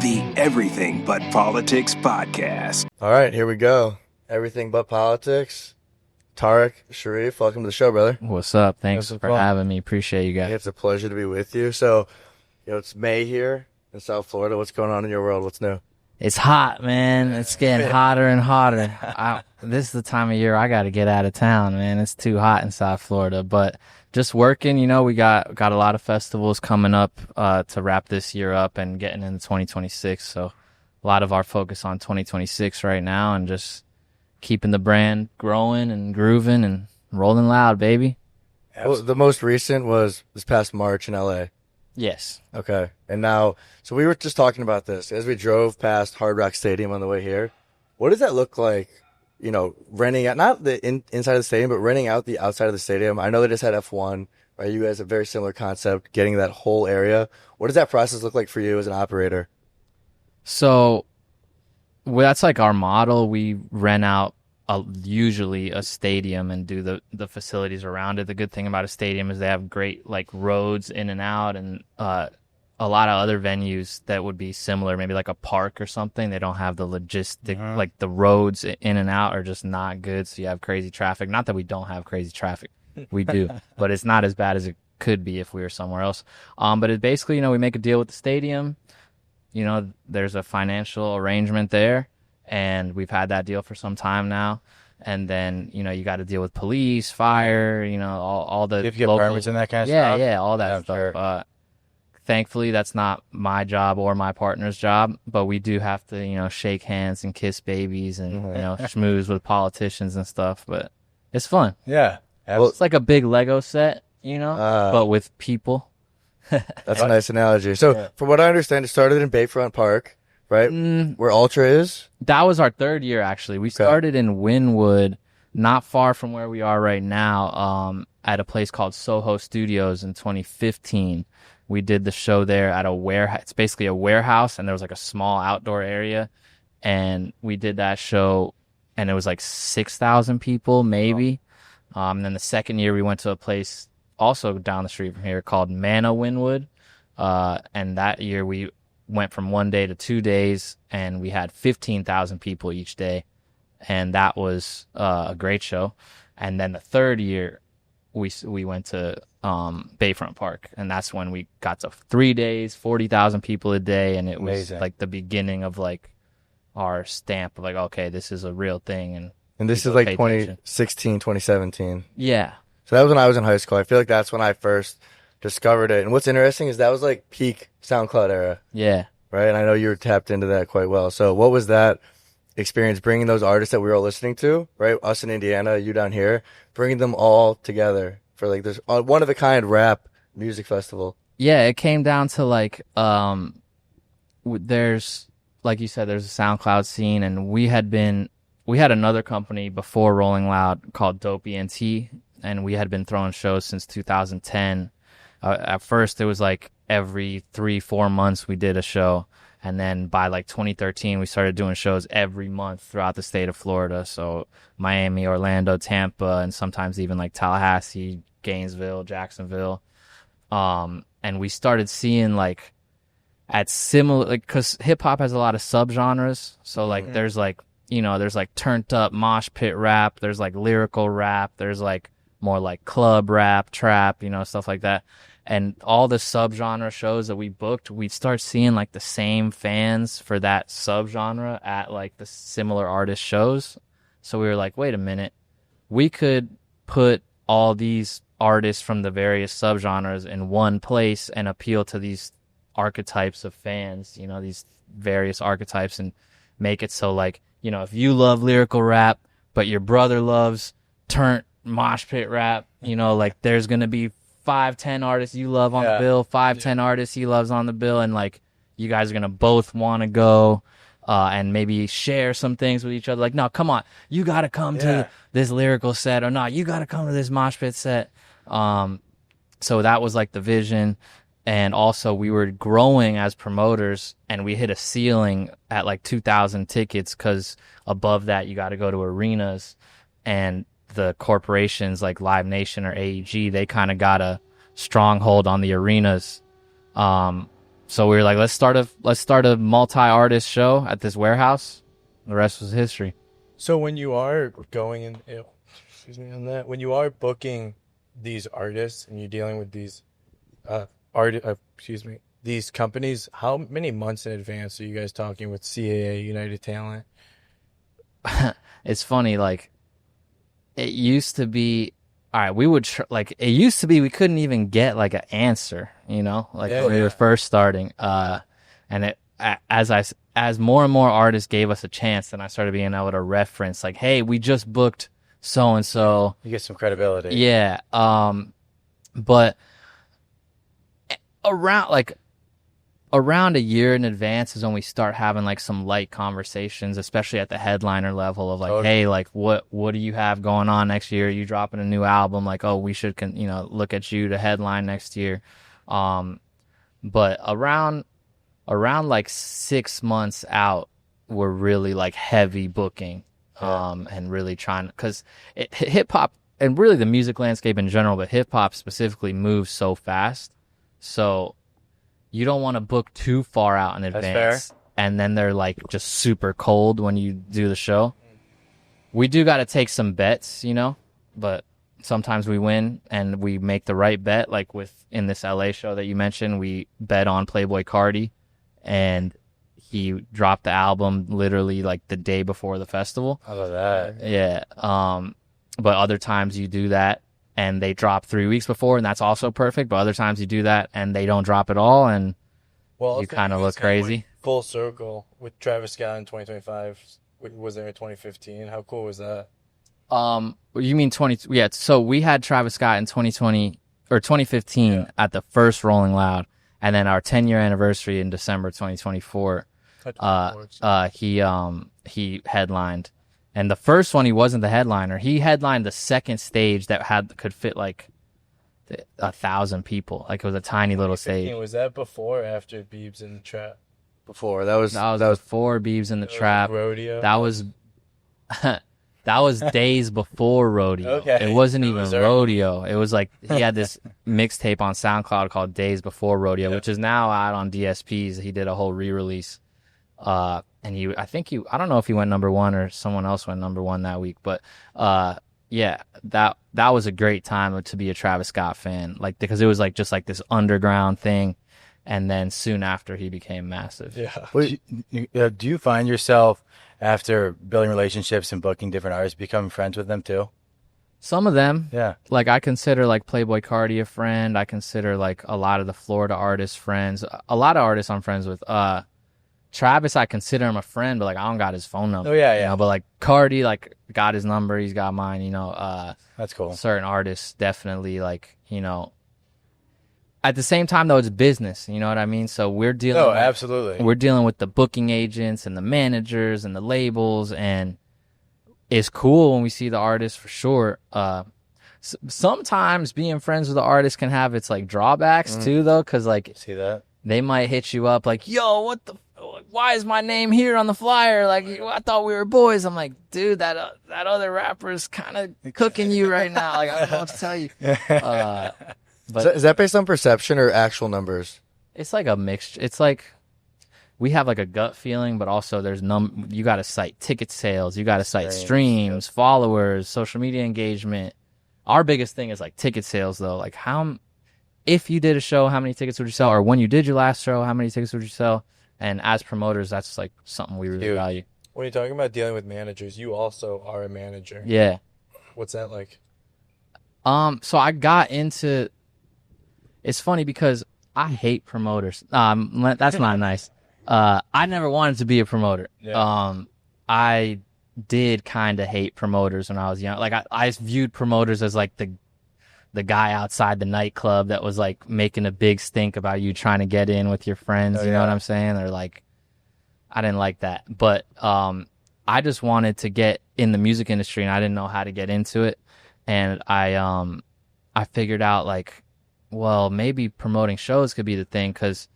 the Everything But Politics podcast. All right, here we go. Everything But Politics. Tariq Cherif, welcome to the show, brother. What's up? Thanks for having me. Appreciate you guys. It's a pleasure to be with you. So, it's May here in South Florida. What's going on in your world? What's new? It's hot, man. It's getting hotter and hotter. This is the time of year I got to get out of town, man. It's too hot in South Florida. But just working, we got a lot of festivals coming up to wrap this year up and getting into 2026. So a lot of our focus on 2026 right now and just keeping the brand growing and grooving and rolling loud, baby. Well, the most recent was this past March in LA. Yes. Okay. And now, so we were just talking about this as we drove past Hard Rock Stadium on the way here. What does that look like, renting out, not the inside of the stadium, but renting out the outside of the stadium? I know they just had F1, right? You guys have a very similar concept, getting that whole area. What does that process look like for you as an operator? So that's like our model. We rent out usually a stadium and do the facilities around it. The good thing about a stadium is they have great roads in and out, and a lot of other venues that would be similar, maybe like a park or something. They don't have the logistic, the roads in and out are just not good. So you have crazy traffic. Not that we don't have crazy traffic. We do, but it's not as bad as it could be if we were somewhere else. But it basically, we make a deal with the stadium. There's a financial arrangement there. And we've had that deal for some time now. And then, you got to deal with police, fire, all the you get permits and that kind of stuff? Yeah, all that stuff. Sure. Thankfully, that's not my job or my partner's job, but we do have to, shake hands and kiss babies and, schmooze with politicians and stuff. But it's fun. Yeah. Well, it's like a big Lego set, but with people. That's a nice analogy. So, from what I understand, it started in Bayfront Park. Right? Where Ultra is? That was our third year, actually. We started in Wynwood, not far from where we are right now, at a place called Soho Studios in 2015. We did the show there at a warehouse. It's basically a warehouse, and there was a small outdoor area. And we did that show, and it was 6,000 people, maybe. And then the second year, we went to a place also down the street from here called Mana Wynwood. And that year, we went from 1 day to 2 days, and we had 15,000 people each day, and that was a great show. And then the third year, we went to Bayfront Park, and that's when we got to 3 days, 40,000 people a day, and it was amazing. The beginning of our stamp of okay, this is a real thing. And this is 2016, 2017. Yeah. So that was when I was in high school. I feel like that's when I first discovered it. And what's interesting is that was peak SoundCloud era. Yeah. Right? And I know you were tapped into that quite well. So what was that experience, bringing those artists that we were all listening to, right? Us in Indiana, you down here, bringing them all together for this one-of-a-kind rap music festival? Yeah, it came down to there's, like you said, there's a SoundCloud scene, and we had another company before Rolling Loud called Dope ENT, and we had been throwing shows since 2010. At first, it was every 3-4 months we did a show. And then by 2013, we started doing shows every month throughout the state of Florida. So Miami, Orlando, Tampa, and sometimes even Tallahassee, Gainesville, Jacksonville. And we started seeing at similar, because hip hop has a lot of subgenres. So there's there's turned up mosh pit rap. There's lyrical rap. There's more club rap, trap, stuff like that. And all the subgenre shows that we booked, we'd start seeing the same fans for that subgenre at the similar artist shows. So we were wait a minute, we could put all these artists from the various subgenres in one place and appeal to these archetypes of fans, these various archetypes, and make it so if you love lyrical rap, but your brother loves turnt mosh pit rap, there's going to be 5-10 artists you love on the bill, 5-10 artists he loves on the bill, and you guys are gonna both want to go and maybe share some things with each other. No, come on, you gotta come to this lyrical set, or no, you gotta come to this mosh pit set. So that was the vision. And also we were growing as promoters, and we hit a ceiling at 2,000 tickets, because above that you got to go to arenas, and the corporations like Live Nation or AEG, they kind of got a stronghold on the arenas. So we were like, let's start a multi-artist show at this warehouse. The rest was history. So when you are going in, on that, when you are booking these artists and you're dealing with these these companies, how many months in advance are you guys talking with CAA, United Talent? It's funny, like, it used to be, all right, we would, it used to be we couldn't even get, like, an answer, you know? Like, when we were first starting. And as more and more artists gave us a chance, then I started being able to reference, like, hey, we just booked so-and-so. You get some credibility. Yeah. But around a year in advance is when we start having like some light conversations, especially at the headliner level of like, hey, like what do you have going on next year? Are you dropping a new album? Like, oh, we should look at you to headline next year. But around like 6 months out, we're really like heavy booking, and really trying, because hip hop and really the music landscape in general, but hip hop specifically moves so fast. So you don't want to book too far out in advance. That's fair. And then they're like just super cold when you do the show. We do got to take some bets, but sometimes we win and we make the right bet. Like in this LA show that you mentioned, we bet on Playboi Carti, and he dropped the album literally like the day before the festival. How about that? Yeah. But other times you do that and they drop 3 weeks before, and that's also perfect. But other times you do that and they don't drop at all, and you kind of look crazy. Full circle with Travis Scott in 2025 was there in 2015. How cool was that? You mean 20? Yeah. So we had Travis Scott in 2020 or 2015 at the first Rolling Loud, and then our 10-year anniversary in December 2024. He headlined. And the first one, he wasn't the headliner. He headlined the second stage that could fit like 1,000 people. Like, it was a tiny little stage. Was that before or after Biebs in the Trap? Before. That was before Biebs in the Trap. Rodeo. That was days before Rodeo. Okay. It wasn't even Rodeo. It was like he had this mixtape on SoundCloud called Days Before Rodeo, which is now out on DSPs. He did a whole re-release. And I don't know if he went number one or someone else went number one that week, but yeah, that was a great time to be a Travis Scott fan, like, because it was like just like this underground thing, and then soon after he became massive. Yeah. Well, do you find yourself, after building relationships and booking different artists, becoming friends with them too? Some of them, yeah. Like, I consider like Playboi Carti a friend. I consider like a lot of the Florida artists friends. A lot of artists I'm friends with. Travis, I consider him a friend, but like I don't got his phone number. Oh yeah. But like Carti, like, got his number, he's got mine. That's cool. Certain artists definitely, like, At the same time though, it's business. You know what I mean? So we're dealing. No, absolutely. We're dealing with the booking agents and the managers and the labels, and it's cool when we see the artist for sure. Sometimes being friends with the artist can have its like drawbacks too, though, because like see that they might hit you up like, "Yo, why is my name here on the flyer? Like, I thought we were boys." I'm like, dude, that other rapper's kind of cooking you right now. Like, I don't know what to tell you. But is that based on perception or actual numbers? It's like a mixture. It's like we have like a gut feeling, but also there's you got to cite ticket sales, you got to cite streams, followers, social media engagement. Our biggest thing is like ticket sales, though. Like, if you did a show, how many tickets would you sell? Or when you did your last show, how many tickets would you sell? And as promoters, that's like something we really value. When you're talking about dealing with managers, you also are a manager. Yeah. What's that like? So I got into. It's funny because I hate promoters. That's not nice. I never wanted to be a promoter. Yeah. I did kind of hate promoters when I was young. Like, I viewed promoters as like the guy outside the nightclub that was like making a big stink about you trying to get in with your friends. You know what I'm saying? Or like, I didn't like that. But I just wanted to get in the music industry, and I didn't know how to get into it. And I figured out like, well, maybe promoting shows could be the thing, because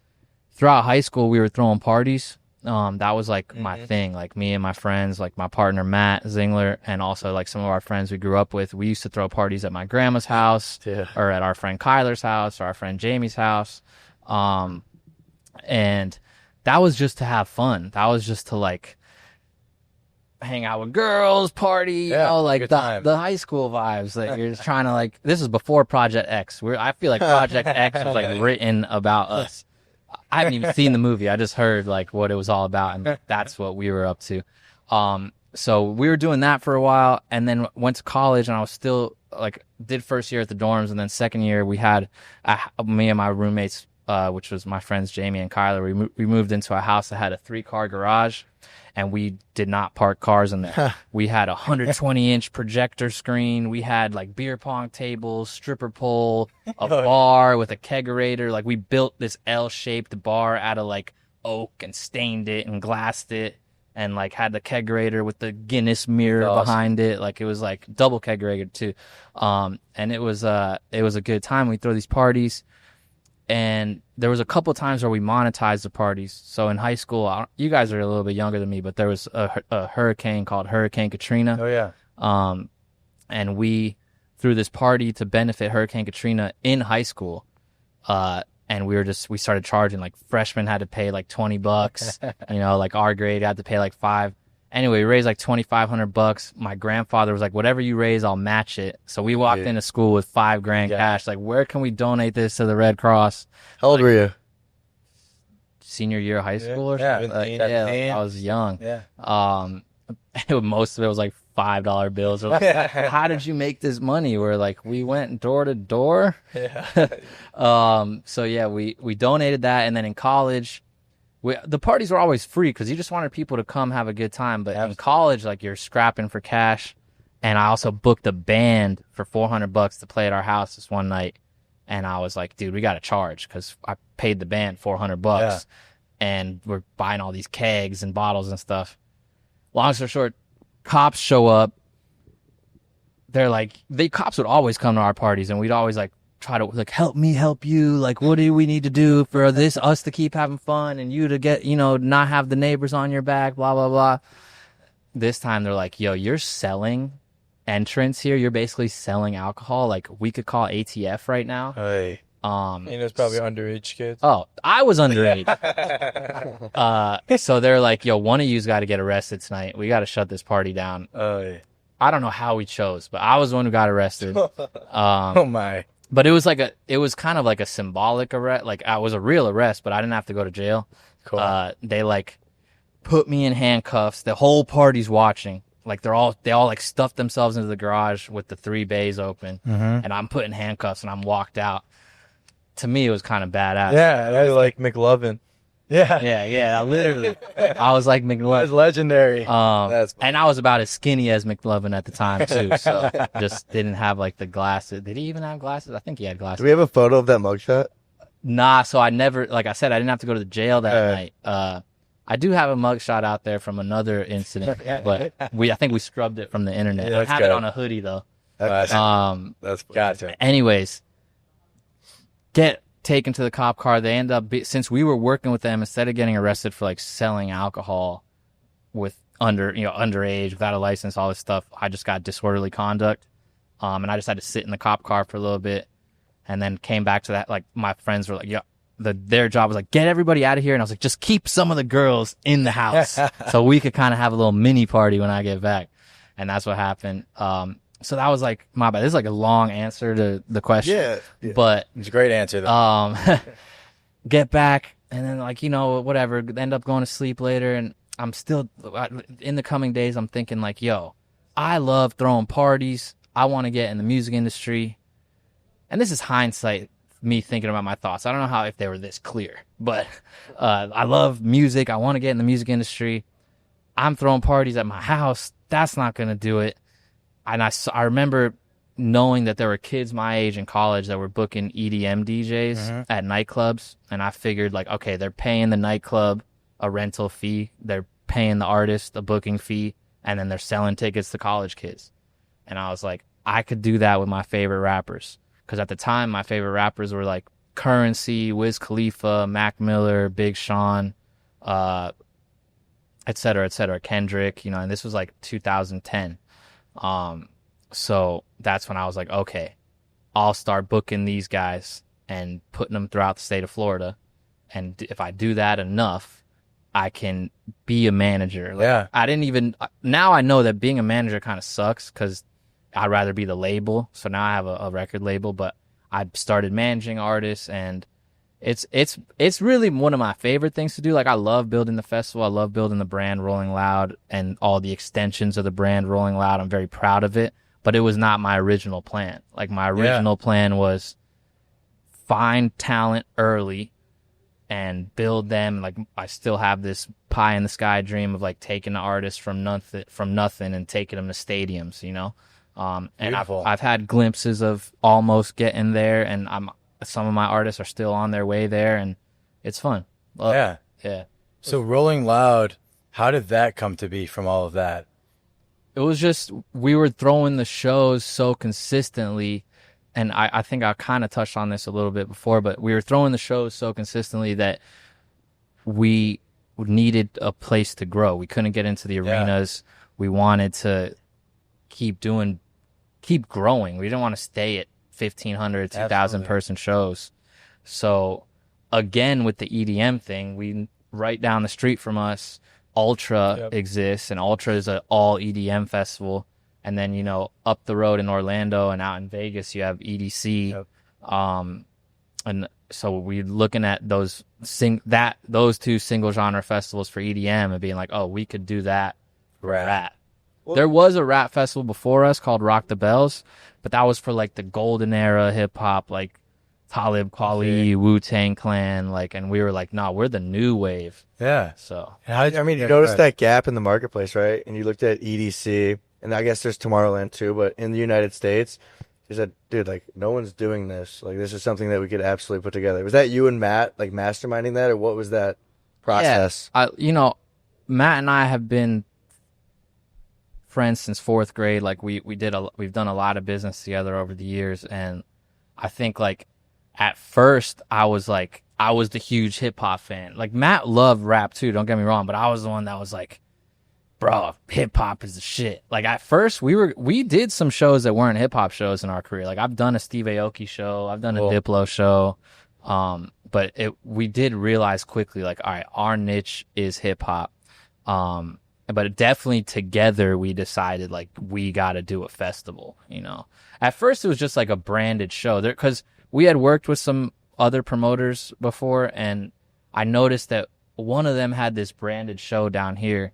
throughout high school we were throwing parties. That was like my thing. Like, me and my friends, like my partner Matt Zingler, and also like some of our friends we grew up with, we used to throw parties at my grandma's house, or at our friend Kyler's house, or our friend Jamie's house. And that was just to have fun. That was just to like hang out with girls, party, you know, like the high school vibes that you're just trying to like. This is before Project X. I feel like Project X was like written about us. I haven't even seen the movie. I just heard like what it was all about, and that's what we were up to. So we were doing that for a while, and then went to college, and I was still like did first year at the dorms, and then second year we had me and my roommates, which was my friends Jamie and Kyler. We moved into a house that had a 3-car garage, and we did not park cars in there. We had a 120-inch projector screen. We had like beer pong tables, stripper pole, a bar with a kegerator. Like we built this L-shaped bar out of like oak and stained it and glassed it, and like had the kegerator with the Guinness mirror behind it. Like it was like double kegerator too. And it was a good time. We throw these parties. And there was a couple of times where we monetized the parties. So in high school, you guys are a little bit younger than me, but there was a hurricane called Hurricane Katrina. Oh, yeah. And we threw this party to benefit Hurricane Katrina in high school. And we started charging, like freshmen had to pay like $20, you know, like our grade had to pay like $5. Anyway, we raised like $2,500. My grandfather was like, whatever you raise, I'll match it. So we walked into school with $5,000 cash. Like, where can we donate this to the Red Cross? How old were you? Senior year of high school or Yeah. something? I was young. Yeah. Most of it was like $5 bills. Like, how did you make this money? We're like, we went door to door. Yeah. So yeah, we donated that. And then in college, the parties were always free because you just wanted people to come have a good time. But in college, like you're scrapping for cash. And I also booked a band for $400 to play at our house this one night. And I was like, dude, we got to charge because I paid the band $400. Yeah. And we're buying all these kegs and bottles and stuff. Long story short, cops show up. They're like, cops would always come to our parties, and we'd always like try to like, help me help you. Like, what do we need to do for us to keep having fun and you to get, you know, not have the neighbors on your back, blah, blah, blah. This time they're like, yo, you're selling entrance here. You're basically selling alcohol. Like, we could call ATF right now. Hey. It's probably underage kids. Oh, I was underage. So they're like, yo, one of you's got to get arrested tonight. We got to shut this party down. Yeah. I don't know how we chose, but I was the one who got arrested. Oh my. But it was kind of like a symbolic arrest. Like, I was a real arrest, but I didn't have to go to jail. Cool. They like put me in handcuffs. The whole party's watching. Like they all like stuffed themselves into the garage with the 3 bays open, and I'm put in handcuffs and I'm walked out. To me, it was kind of badass. Yeah, that was like McLovin. Yeah. Yeah, literally. I was like That's McLovin. legendary. And I was about as skinny as McLovin at the time too, so just didn't have like the glasses. Did he even have glasses? I think he had glasses. Do we have a photo of that mugshot? Nah, so I never, like I said, I didn't have to go to the jail that night. I do have a mugshot out there from another incident, but I think we scrubbed it from the internet. Yeah, I have it on a hoodie though. That's Gotcha. Anyways, get taken to the cop car. They end up, since we were working with them, instead of getting arrested for like selling alcohol with underage, without a license, all this stuff, I just got disorderly conduct. And I just had to sit in the cop car for a little bit, and then came back to that. Like, my friends were like, yeah, their job was like, get everybody out of here. And I was like, just keep some of the girls in the house so we could kind of have a little mini party when I get back. And that's what happened. So that was like, my bad. This is like a long answer to the question. Yeah. But It's a great answer though. get back, and then like, whatever, end up going to sleep later. And I'm still, in the coming days, I'm thinking like, yo, I love throwing parties. I want to get in the music industry. And this is hindsight, me thinking about my thoughts. I don't know if they were this clear, but I love music. I want to get in the music industry. I'm throwing parties at my house. That's not going to do it. And I remember knowing that there were kids my age in college that were booking EDM DJs at nightclubs. And I figured like, okay, they're paying the nightclub a rental fee. They're paying the artist a booking fee. And then they're selling tickets to college kids. And I was like, I could do that with my favorite rappers. Because at the time, my favorite rappers were like Currency, Wiz Khalifa, Mac Miller, Big Sean, et cetera, Kendrick, and this was like 2010. So that's when I was like, okay, I'll start booking these guys and putting them throughout the state of Florida. And if I do that enough, I can be a manager. Like, Yeah. Now I know that being a manager kind of sucks because I'd rather be the label. So now I have a record label, but I started managing artists, and it's really one of my favorite things to do. Like, I love building the festival. I love building the brand Rolling Loud and all the extensions of the brand Rolling Loud. I'm very proud of it, but it was not my original plan. Like, my original plan was find talent early and build them. Like, I still have this pie in the sky dream of like taking the artists from nothing and taking them to stadiums, you know? And I've had glimpses of almost getting there, and some of my artists are still on their way there, and it's fun. Yeah. So Rolling Loud, how did that come to be from all of that? It was just, we were throwing the shows so consistently, and I think I kind of touched on this a little bit before, but we were throwing the shows so consistently that we needed a place to grow. We couldn't get into the arenas. We wanted to keep growing. We didn't want to stay at 1,500, 2,000 person shows. So again, with the EDM thing, right down the street from us, Ultra exists, and Ultra is an all EDM festival. And then, you know, up the road in Orlando and out in Vegas, you have EDC. And so we're looking at those two single genre festivals for EDM and being like, oh, we could do that for rap. Well, there was a rap festival before us called Rock the Bells, but that was for like the golden era hip hop, like Talib Kweli, Wu-Tang Clan, like, and we were like, nah, we're the new wave. Yeah. So you noticed that gap in the marketplace, right? And you looked at EDC, and I guess there's Tomorrowland too, but in the United States, you said, dude, like, no one's doing this. Like, this is something that we could absolutely put together. Was that you and Matt, like, masterminding that, or what was that process? Yeah, Matt and I have been friends since 4th grade. Like, we've done a lot of business together over the years, and I think, like, at first I was the huge hip hop fan. Like, Matt loved rap too, don't get me wrong, but I was the one that was like, bro, hip hop is the shit. Like, at first we did some shows that weren't hip hop shows in our career. Like, I've done a Steve Aoki show, I've done a Diplo show, but we did realize quickly, like, all right, our niche is hip hop. But definitely together we decided, like, we got to do a festival, you know. At first it was just like a branded show there, because we had worked with some other promoters before, and I noticed that one of them had this branded show down here.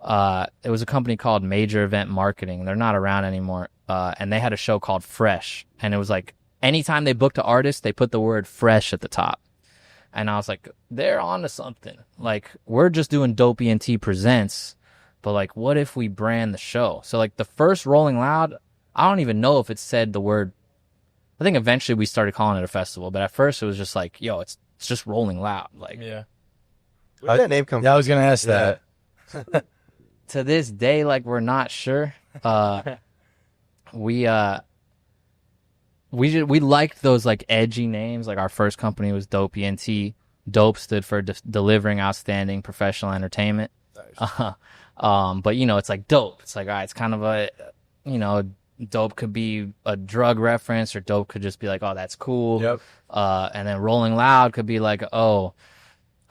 It was a company called Major Event Marketing. They're not around anymore. And they had a show called Fresh, and it was like anytime they booked an artist, they put the word fresh at the top. And I was like, they're on to something. Like, we're just doing Dope ENT Presents, but like, what if we brand the show? So like the first Rolling Loud, I don't even know if it said the word. I think eventually we started calling it a festival, but at first it was just like, yo, it's just Rolling Loud. Like, yeah. Where did that name come from? Yeah, I was gonna ask that. To this day, like, we're not sure. We liked those like edgy names. Like, our first company was Dope ENT. Dope stood for delivering outstanding professional entertainment. Nice. But you know, it's like dope. It's like, all right, it's kind of a, you know, dope could be a drug reference, or dope could just be like, oh, that's cool. Yep. And then Rolling Loud could be like, oh,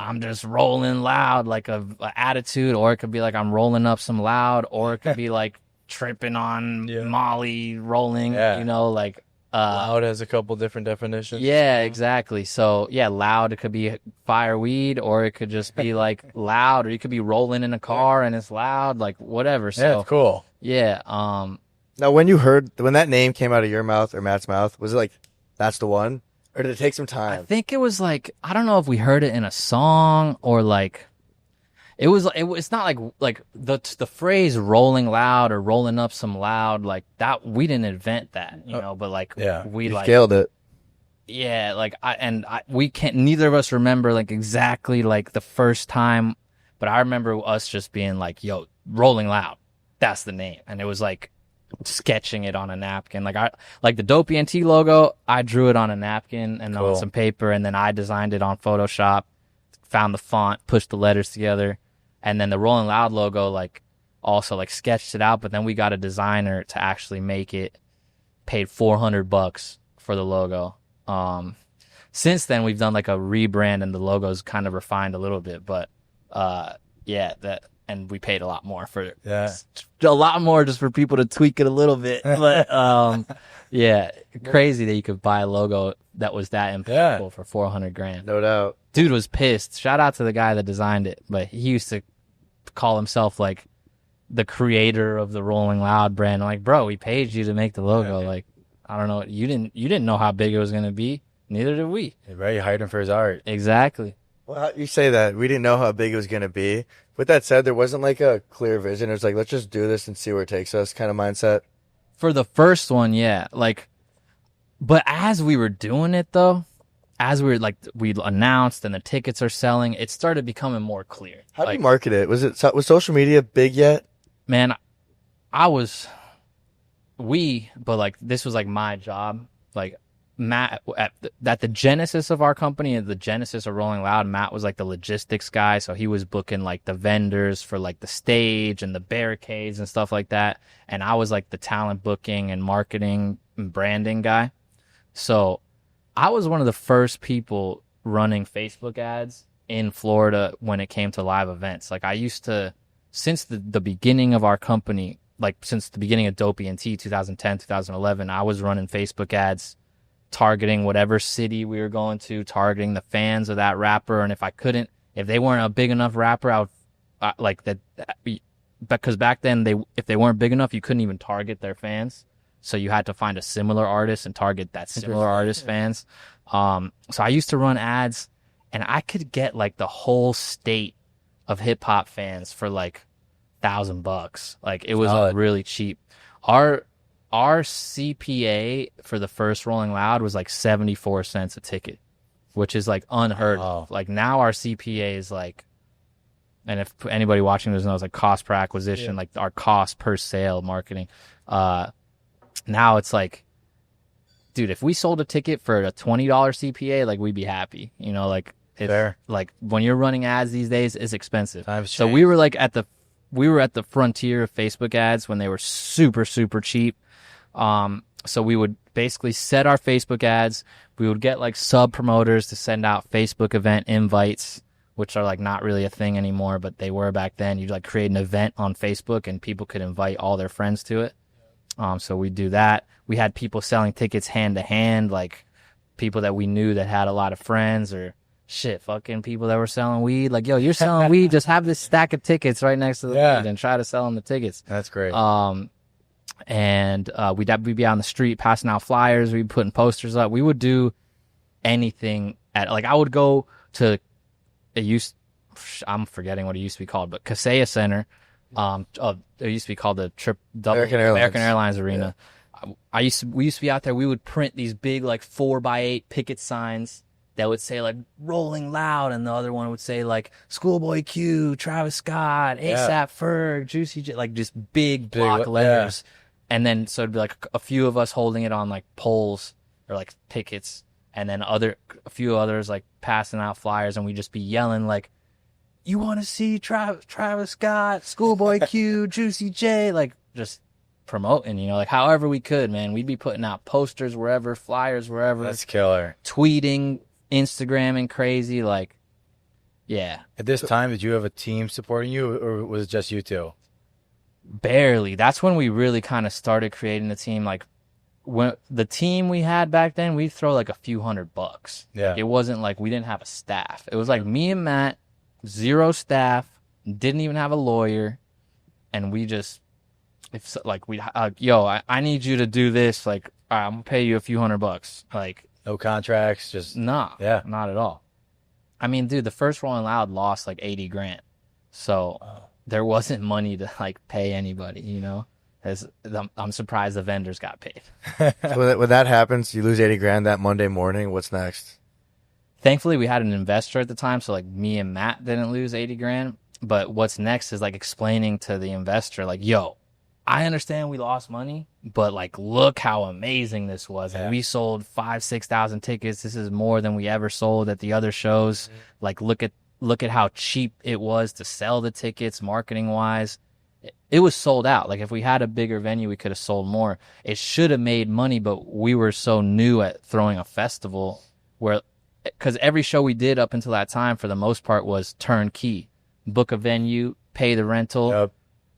I'm just rolling loud, like a attitude, or it could be like I'm rolling up some loud, or it could be like tripping on Molly, rolling, you know, like loud has a couple different definitions. Yeah, exactly. So yeah, loud, it could be fire weed, or it could just be like loud, or you could be rolling in a car and it's loud, like whatever. So yeah, it's cool. Yeah. Now, when that name came out of your mouth or Matt's mouth, was it like, that's the one? Or did it take some time? I think it was like, I don't know if we heard it in a song, or like, it's not like the phrase rolling loud or rolling up some loud, like that, we didn't invent that, you know, but like, we like scaled it. Yeah. Like, we can't, neither of us remember like exactly like the first time, but I remember us just being like, yo, Rolling Loud, that's the name. And it was like, sketching it on a napkin. Like the Dope ENT logo, I drew it on a napkin and on some paper, and then I designed it on Photoshop, found the font, pushed the letters together, and then the Rolling Loud logo, like, also like sketched it out, but then we got a designer to actually make it, paid $400 for the logo. since then we've done like a rebrand and the logo's kind of refined a little bit, but and we paid a lot more for it. Yeah. A lot more just for people to tweak it a little bit. But yeah, crazy that you could buy a logo that was that impactful for $400,000. No doubt. Dude was pissed. Shout out to the guy that designed it, but he used to call himself like the creator of the Rolling Loud brand. I'm like, bro, we paid you to make the logo. Like, I don't know. You didn't know how big it was gonna be. Neither did we. Right, you hired him for his art. Exactly. Well, you say that. We didn't know how big it was going to be. With that said, there wasn't like a clear vision. It was like, let's just do this and see where it takes us kind of mindset. For the first one, yeah. Like, but as we were doing it though, as we were like, we announced and the tickets are selling, it started becoming more clear. How do like, you market it? Was social media big yet? Man, but like this was like my job. Like Matt at the genesis of our company and the genesis of Rolling Loud, Matt was like the logistics guy. So he was booking like the vendors for like the stage and the barricades and stuff like that. And I was like the talent booking and marketing and branding guy. So I was one of the first people running Facebook ads in Florida when it came to live events. Like I used to, since the beginning of our company, like since the beginning of Dope ENT 2010, 2011, I was running Facebook ads targeting whatever city we were going to, targeting the fans of that rapper. And if they weren't a big enough rapper, I would like that, because back then if they weren't big enough, you couldn't even target their fans. So you had to find a similar artist and target that similar artist fans. So I used to run ads and I could get like the whole state of hip hop fans for like $1,000. Like it was really cheap. Our CPA for the first Rolling Loud was like 74 cents a ticket, which is like unheard of. Like now our CPA is like, and if anybody watching this knows, like cost per acquisition, like our cost per sale marketing. Now it's like, dude, if we sold a ticket for a $20 CPA, like we'd be happy, you know, like like when you're running ads these days, it's expensive. So we were like at the frontier of Facebook ads when they were super, super cheap. So we would basically set our Facebook ads. We would get like sub promoters to send out Facebook event invites, which are like not really a thing anymore, but they were back then. You'd like create an event on Facebook and people could invite all their friends to it. So we do that. We had people selling tickets hand to hand, like people that we knew that had a lot of friends, or fucking people that were selling weed. Like, yo, you're selling weed, just have this stack of tickets right next to the weed and try to sell them the tickets. That's great. And we'd be on the street passing out flyers. We'd be putting posters up. We would do anything like I would go to I'm forgetting what it used to be called, but Kaseya Center. It used to be called the American Airlines Arena. We used to be out there. We would print these big like 4x8 picket signs that would say like Rolling Loud, and the other one would say like Schoolboy Q, Travis Scott, ASAP Ferg, Juicy J, like just big block letters. And then so it'd be like a few of us holding it on like poles or like pickets, and then a few others like passing out flyers, and we'd just be yelling like, "You want to see Travis Scott, Schoolboy Q, Juicy J," like just promoting, you know, like however we could, man. We'd be putting out posters wherever, flyers wherever. That's killer. Tweeting, Instagramming crazy, like, yeah. At this time, did you have a team supporting you, or was it just you two? Barely. That's when we really kind of started creating the team. Like, when the team we had back then, we'd throw like a few $100. Yeah. It wasn't like we didn't have a staff. It was like me and Matt, zero staff, didn't even have a lawyer, and we just, I need you to do this. Like, all right, I'm gonna pay you a few $100. Like, no contracts, just not at all. I mean, dude, the first Rolling Loud lost like $80,000, so there wasn't money to like pay anybody, you know. I'm surprised the vendors got paid. So when that happens, you lose $80,000 that Monday morning. What's next? Thankfully, we had an investor at the time, so like me and Matt didn't lose $80,000. But what's next is like explaining to the investor, like, yo, I understand we lost money, but like, look how amazing this was. And we sold 5,000-6,000 tickets. This is more than we ever sold at the other shows. Like, look at how cheap it was to sell the tickets, marketing wise. It was sold out. Like, if we had a bigger venue, we could have sold more. It should have made money, but we were so new at throwing a festival where because every show we did up until that time, for the most part, was turnkey. Book a venue, pay the rental, Yep.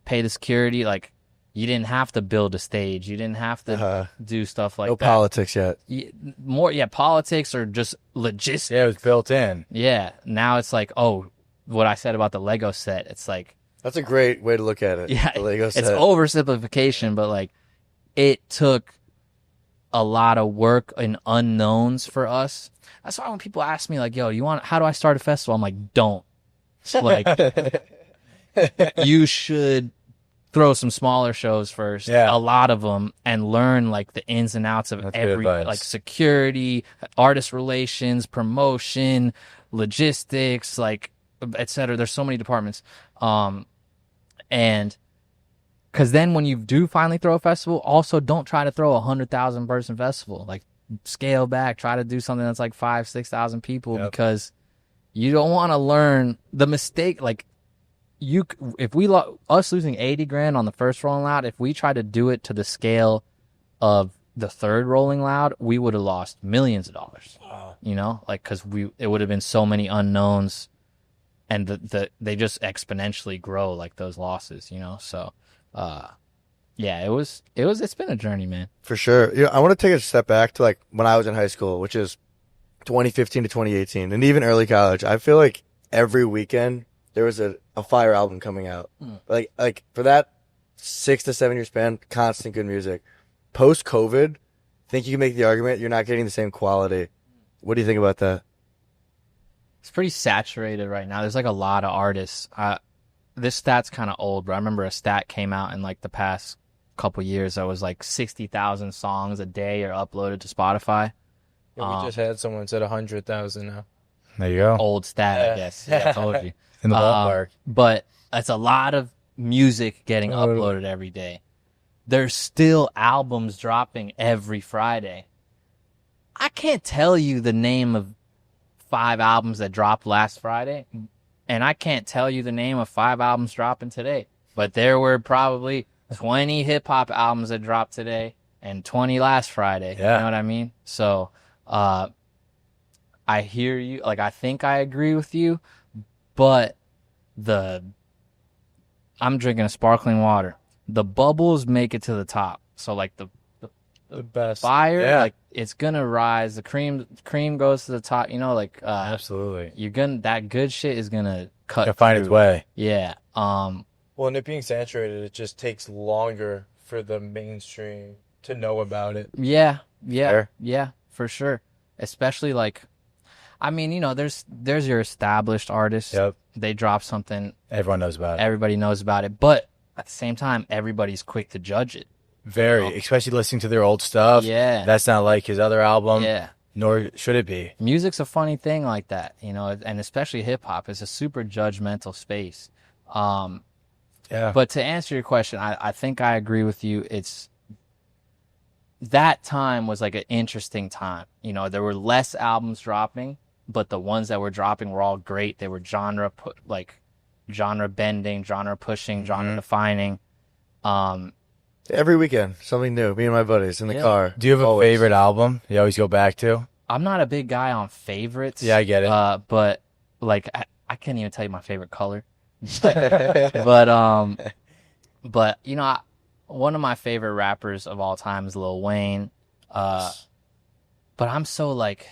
pay the security. Like, you didn't have to build a stage. You didn't have to do stuff like no that. politics yet. Politics or just logistics. Yeah, it was built in. Yeah. Now it's like, oh, what I said about the Lego set. It's like, That's a great way to look at it. yeah, the Lego it's set. oversimplification, but like, it took a lot of work and unknowns for us. That's why when people ask me like, yo, how do I start a festival? I'm like, don't. Like, you should throw some smaller shows first, Yeah. a lot of them, and learn like the ins and outs of That's good every, advice. like security, artist relations, promotion, logistics, like, etc. There's so many departments. And because then when you do finally throw a festival, also don't try to throw 100,000 person festival. Like, scale back, try to do something that's like 5,000-6,000 people, Yep. because you don't want to learn the mistake. Like, if we us losing 80 grand on the first Rolling Loud, if we tried to do it to the scale of the third Rolling Loud, we would have lost millions of dollars. Wow. You know, like, because it would have been so many unknowns, and they just exponentially grow, like those losses. You know, so yeah, it's been a journey, man. For sure. I want to take a step back to like when I was in high school, which is 2015 to 2018, and even early college. I feel like every weekend there was a fire album coming out. Like for that 6 to 7 year span, constant good music. Post COVID, I think you can make the argument you're not getting the same quality. What do you think about that? It's pretty saturated right now. There's like a lot of artists. This stat's kind of old, but I remember a stat came out in like the past couple years that was like 60,000 songs a day are uploaded to Spotify. Yeah, we just had someone said 100,000 now. There you go. Old stat, I guess. Yeah, I told you. In the ballpark. But it's a lot of music getting uploaded every day. There's still albums dropping every Friday. I can't tell you the name of 5 albums that dropped last Friday, and I can't tell you the name of 5 albums dropping today. But there were probably 20 hip-hop albums that dropped today and 20 last Friday. Yeah. You know what I mean? So I hear you. Like, I think I agree with you, but I'm drinking a sparkling water. The bubbles make it to the top. So like the best fire, Yeah. like, it's gonna rise. The cream goes to the top. You know, like Absolutely. that good shit is gonna cut. Gotta find its through. way. Yeah. Well, and it being saturated, it just takes longer for the mainstream to know about it. Yeah. Fair. Yeah. For sure. Especially like, I mean, you know, there's your established artists. Yep. They drop something, Everyone knows about it. everybody knows about it, but at the same time, everybody's quick to judge it. Very, especially listening to their old stuff. Yeah. That's not like his other album. Yeah. Nor should it be. Music's a funny thing like that, you know, and especially hip hop is a super judgmental space. Yeah. But to answer your question, I think I agree with you. That time was like an interesting time. You know, there were less albums dropping, but the ones that were dropping were all great. They were genre bending, genre pushing, genre defining. Every weekend, something new. Me and my buddies in the car. Do you have a Always. favorite album you always go back to? I'm not a big guy on favorites. Yeah, I get it. But like, I can't even tell you my favorite color. But you know, one of my favorite rappers of all time is Lil Wayne. But I'm so like,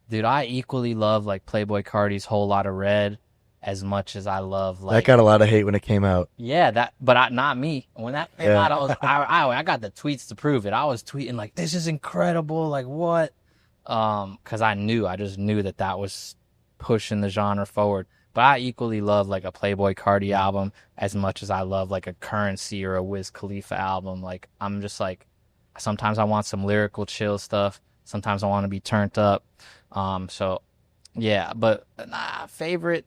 dude, I equally love like Playboi Carti's Whole Lotta Red as much as I love like That got a lot of hate when it came out. yeah, not me. When that came out, I got the tweets to prove it. I was tweeting like, this is incredible, like what? Because I just knew that was pushing the genre forward. But I equally love like a Playboi Carti album as much as I love like a Currency or a Wiz Khalifa album. Like, I'm just like, sometimes I want some lyrical chill stuff. Sometimes I want to be turned up. So yeah, but favorite.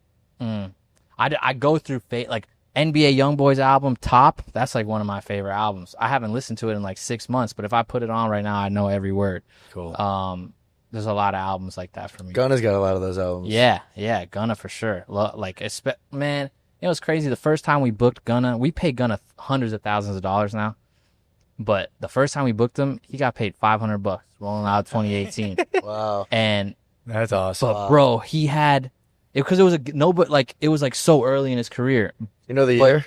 I go through like NBA YoungBoy's album Top. That's like one of my favorite albums. I haven't listened to it in like 6 months, but if I put it on right now, I know every word. Cool. There's a lot of albums like that for me. Gunna's got a lot of those albums. Yeah, Gunna for sure. Like, man, you know it's crazy. The first time we booked Gunna, we paid Gunna hundreds of thousands of dollars now. But the first time we booked him, he got paid $500. Rolling Loud 2018. Wow. And That's awesome. But bro, he had because it was it was like so early in his career, You know the But- year?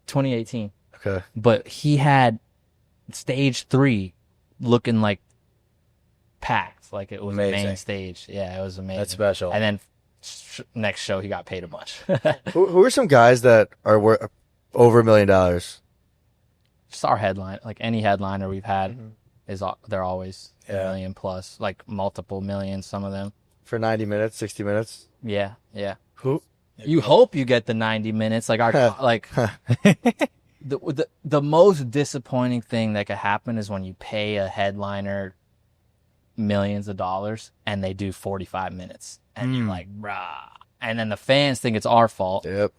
2018. Okay. But he had stage 3 looking like packed, like it was the main Amazing. stage. Yeah, it was amazing. That's special. And then next show, he got paid a bunch. Who are some guys that are worth over $1 million? Just our headline, like any headliner we've had, they're always a Yeah. million plus, like multiple millions. Some of them. For 90 minutes, 60 minutes? Yeah. Who? You hope you get the 90 minutes. Like the most disappointing thing that could happen is when you pay a headliner millions of dollars and they do 45 minutes and you're like, rah. And then the fans think it's our fault. Yep.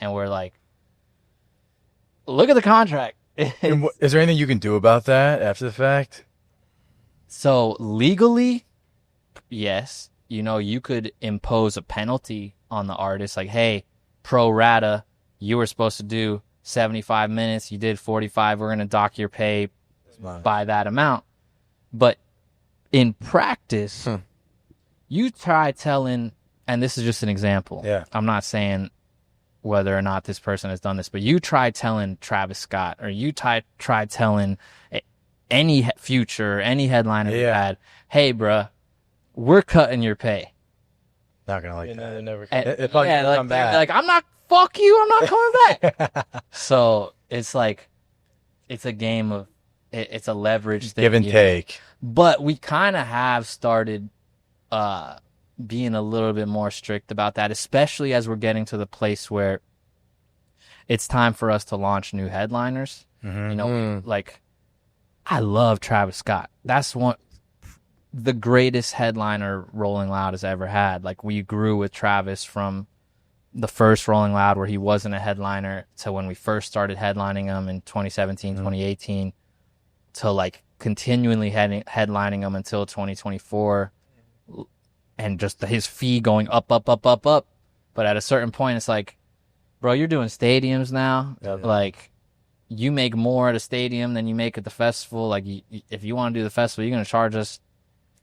And we're like, look at the contract. And is there anything you can do about that after the fact? So legally, yes, you could impose a penalty on the artist. Like, hey, pro rata, you were supposed to do 75 minutes. You did 45. We're going to dock your pay by that amount. But in practice, you try telling, and this is just an example. Yeah. I'm not saying whether or not this person has done this, but you try telling Travis Scott or you try telling any future, any headliner you had, hey, bruh, we're cutting your pay. Not gonna like You know, that. they never And- It's probably gonna come they're back. like, I'm not, fuck you, I'm not coming back. So it's like, it's a game of, it's a leverage thing. Give and take. But we kind of have started being a little bit more strict about that, especially as we're getting to the place where it's time for us to launch new headliners. Like, I love Travis Scott. That's the greatest headliner Rolling Loud has ever had. Like, we grew with Travis from the first Rolling Loud where he wasn't a headliner to when we first started headlining him in 2017, 2018 to like continually headlining him until 2024 and just his fee going up. But at a certain point, it's like, bro, you're doing stadiums now. Like, you make more at a stadium than you make at the festival. Like, if you want to do the festival, you're going to charge us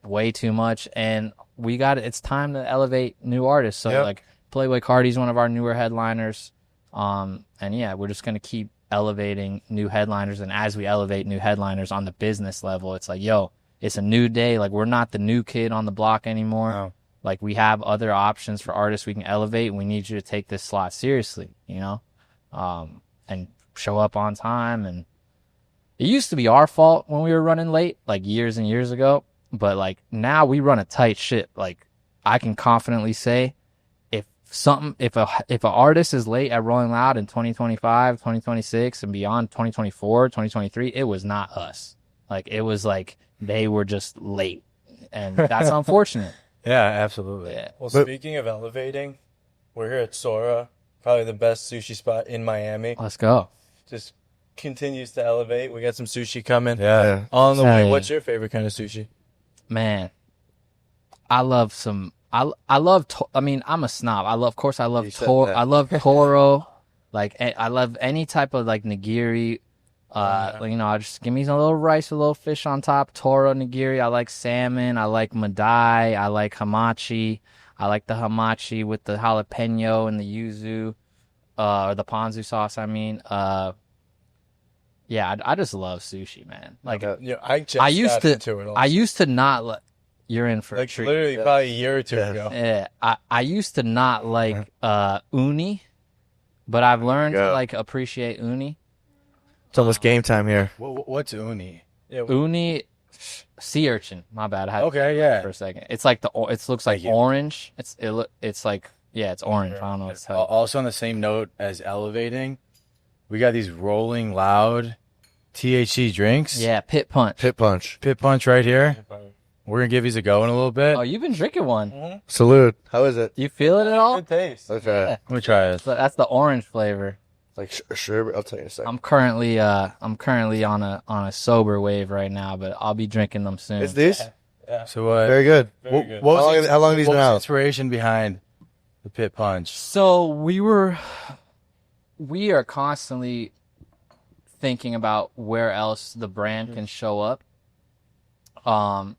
way too much. And it's time to elevate new artists. So like Playboy Cardi's one of our newer headliners. And yeah, we're just going to keep elevating new headliners. And as we elevate new headliners on the business level, it's like, yo, it's a new day. Like, we're not the new kid on the block anymore. No. Like, we have other options for artists we can elevate. And we need you to take this slot seriously, and show up on time. And it used to be our fault when we were running late, like years and years ago. But like now we run a tight ship. Like, I can confidently say if an artist is late at Rolling Loud in 2025, 2026 and beyond, 2024, 2023, it was not us. Like, it was like they were just late. And that's unfortunate. Yeah, absolutely. Yeah. Well, speaking of elevating, we're here at Sora, probably the best sushi spot in Miami. Let's go. Just continues to elevate. We got some sushi coming. Yeah. On the way. Hey. What's your favorite kind of sushi? Man, I love some. I'm a snob. I love You said Toro. that. I love Toro. Like, I love any type of like nigiri. I just give me a little rice, a little fish on top. Toro nigiri. I like salmon. I like madai. I like hamachi. I like the hamachi with the jalapeno and the yuzu, or the ponzu sauce. Yeah, I just love sushi, man. Like, I just I used got to. into it. I used to not. You're in for a like treat. literally probably a year or two ago. Yeah, I used to not like uni, but I've learned to Yeah. like appreciate uni. It's almost game time here. What's uni? Yeah, Uni, sea urchin. My bad. I had Okay, yeah. for a second. It's like it looks like Thank you. orange. It's like, yeah, it's orange. I don't know what to tell you. Also on the same note as elevating, we got these Rolling Loud THC drinks. Yeah, PitPunch. PitPunch. PitPunch right here. We're gonna give these a go in a little bit. Oh, you've been drinking one. Salute. How is it? You feel it at all? good taste. Let's try it. Let me try this. So that's the orange flavor. Like sherbet. I'll tell you in a second. I'm currently on a sober wave right now, but I'll be drinking them soon. It's these? So what? Very good. Very good. What was How long have these what been was the out? inspiration behind the PitPunch? So we are constantly thinking about where else the brand can show up.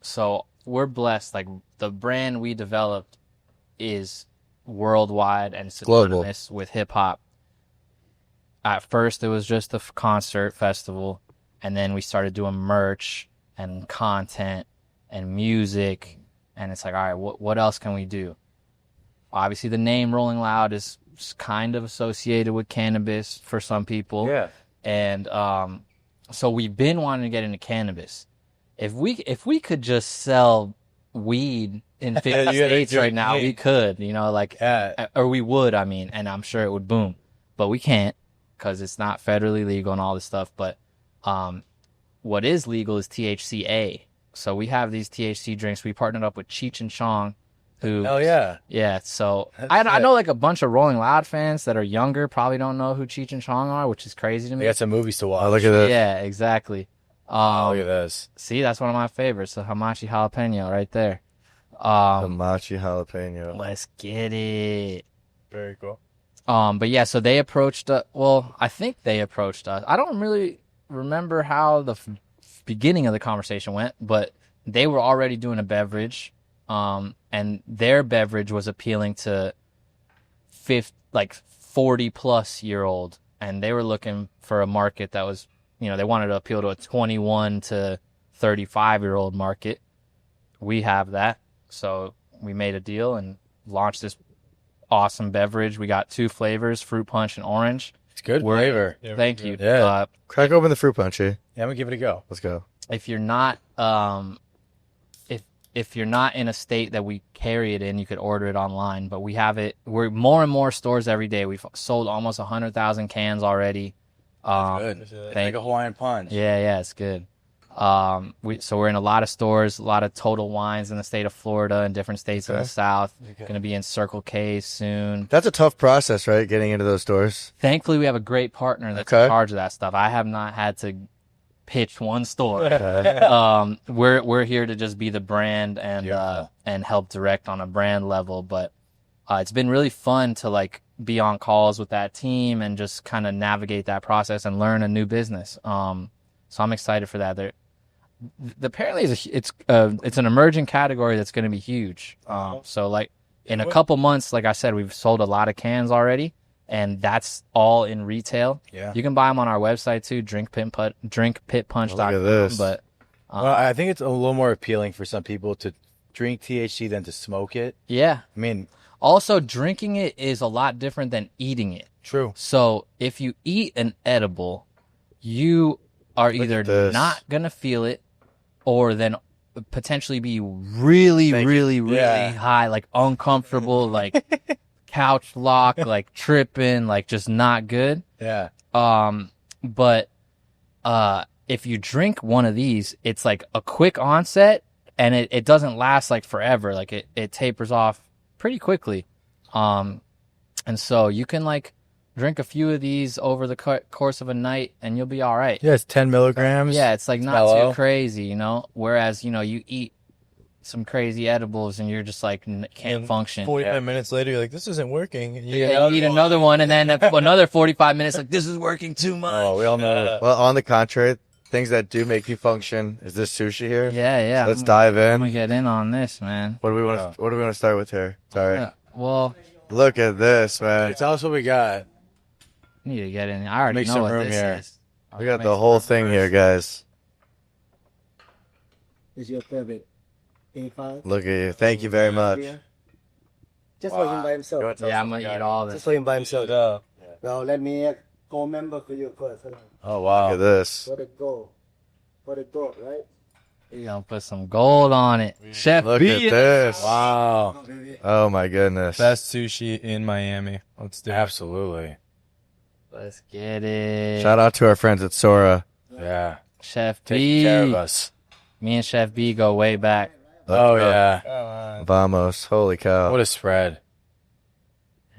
So we're blessed. Like the brand we developed is worldwide and synonymous with hip hop. At first, it was just a concert festival, and then we started doing merch and content and music, and it's like, all right, what else can we do? Obviously, the name Rolling Loud is kind of associated with cannabis for some people. Yeah. And so we've been wanting to get into cannabis. If we could just sell weed in 50 states right now, we could, or we would, and I'm sure it would boom. But we can't because it's not federally legal and all this stuff. But what is legal is THCA. So we have these THC drinks. We partnered up with Cheech and Chong. Hell yeah. Yeah, so I know like a bunch of Rolling Loud fans that are younger probably don't know who Cheech and Chong are, which is crazy to me. They got some movies to watch. Oh, look at this. Yeah, exactly. Look at this. See, that's one of my favorites, the Hamachi Jalapeno right there. Hamachi jalapeno. Let's get it. Very cool. But yeah, so they approached us. Well, I think they approached us. I don't really remember how the beginning of the conversation went, but they were already doing a beverage. And their beverage was appealing to 40-plus-year-old, and they were looking for a market that was, they wanted to appeal to a 21 to 35-year-old market. We have that, so we made a deal and launched this awesome beverage. We got 2 flavors, fruit punch and orange. It's good flavor. Thank you. Yeah. Crack open the fruit punch, eh? Yeah, I'm gonna give it a go. Let's go. If you're not if you're not in a state that we carry it in, you could order it online. But we have it. We're more and more stores every day. We've sold almost 100,000 cans already. Good. Like a Hawaiian punch. Yeah, it's good. So we're in a lot of stores, a lot of Total Wines in the state of Florida and different states in the South. Going to be in Circle K soon. That's a tough process, right? Getting into those stores. Thankfully, we have a great partner that's in charge of that stuff. I have not had to pitch one store. We're here to just be the brand and help direct on a brand level. But it's been really fun to like be on calls with that team and just kind of navigate that process and learn a new business. So I'm excited for that. Apparently it's an emerging category that's going to be huge. So like in a couple months, like I said, we've sold a lot of cans already. And that's all in retail. Yeah, you can buy them on our website too, drinkpitpunch.com. Look at this. But well, I think it's a little more appealing for some people to drink THC than to smoke it. Yeah, I mean, also drinking it is a lot different than eating it. True. So if you eat an edible, you are either not gonna feel it, or then potentially be really high, like uncomfortable, like. Couch lock, like tripping, like just not good. Yeah. But if you drink one of these, it's like a quick onset and it doesn't last like forever. Like it tapers off pretty quickly. And so you can like drink a few of these over the course of a night and you'll be all right. Yeah, it's 10 milligrams. Yeah, it's like not too crazy, Whereas, you eat some crazy edibles and you're just like can't function. 45 minutes later, you're like, this isn't working. And you eat another one, and then another 45 minutes, like, this is working too much. Oh, we all know. Well, on the contrary, things that do make you function. Is this sushi here? Yeah. So let's dive in. I'm gonna get in on this, man. What do we want to start with here? Sorry. Well, look at this, man. Tell us what we got. I need to get in. I already Make know some what room this here. is. We got the whole thing here, guys. Is your favorite A5? Look at you. Thank you very much. Just for him by himself. Yeah, I'm gonna eat all Just this. for him by himself. Well, let me go member for you first. Oh, wow. Look at this. For the goal. For the goal, right? You're gonna put some gold on it. Chef Look B. at this. Wow. Oh my goodness. Best sushi in Miami. Let's do it. Absolutely. Let's get it. Shout out to our friends at Sora. Yeah. Chef Take B. care of us. Me and Chef B go way back. Oh, yeah. Come on. Vamos. Holy cow. What a spread.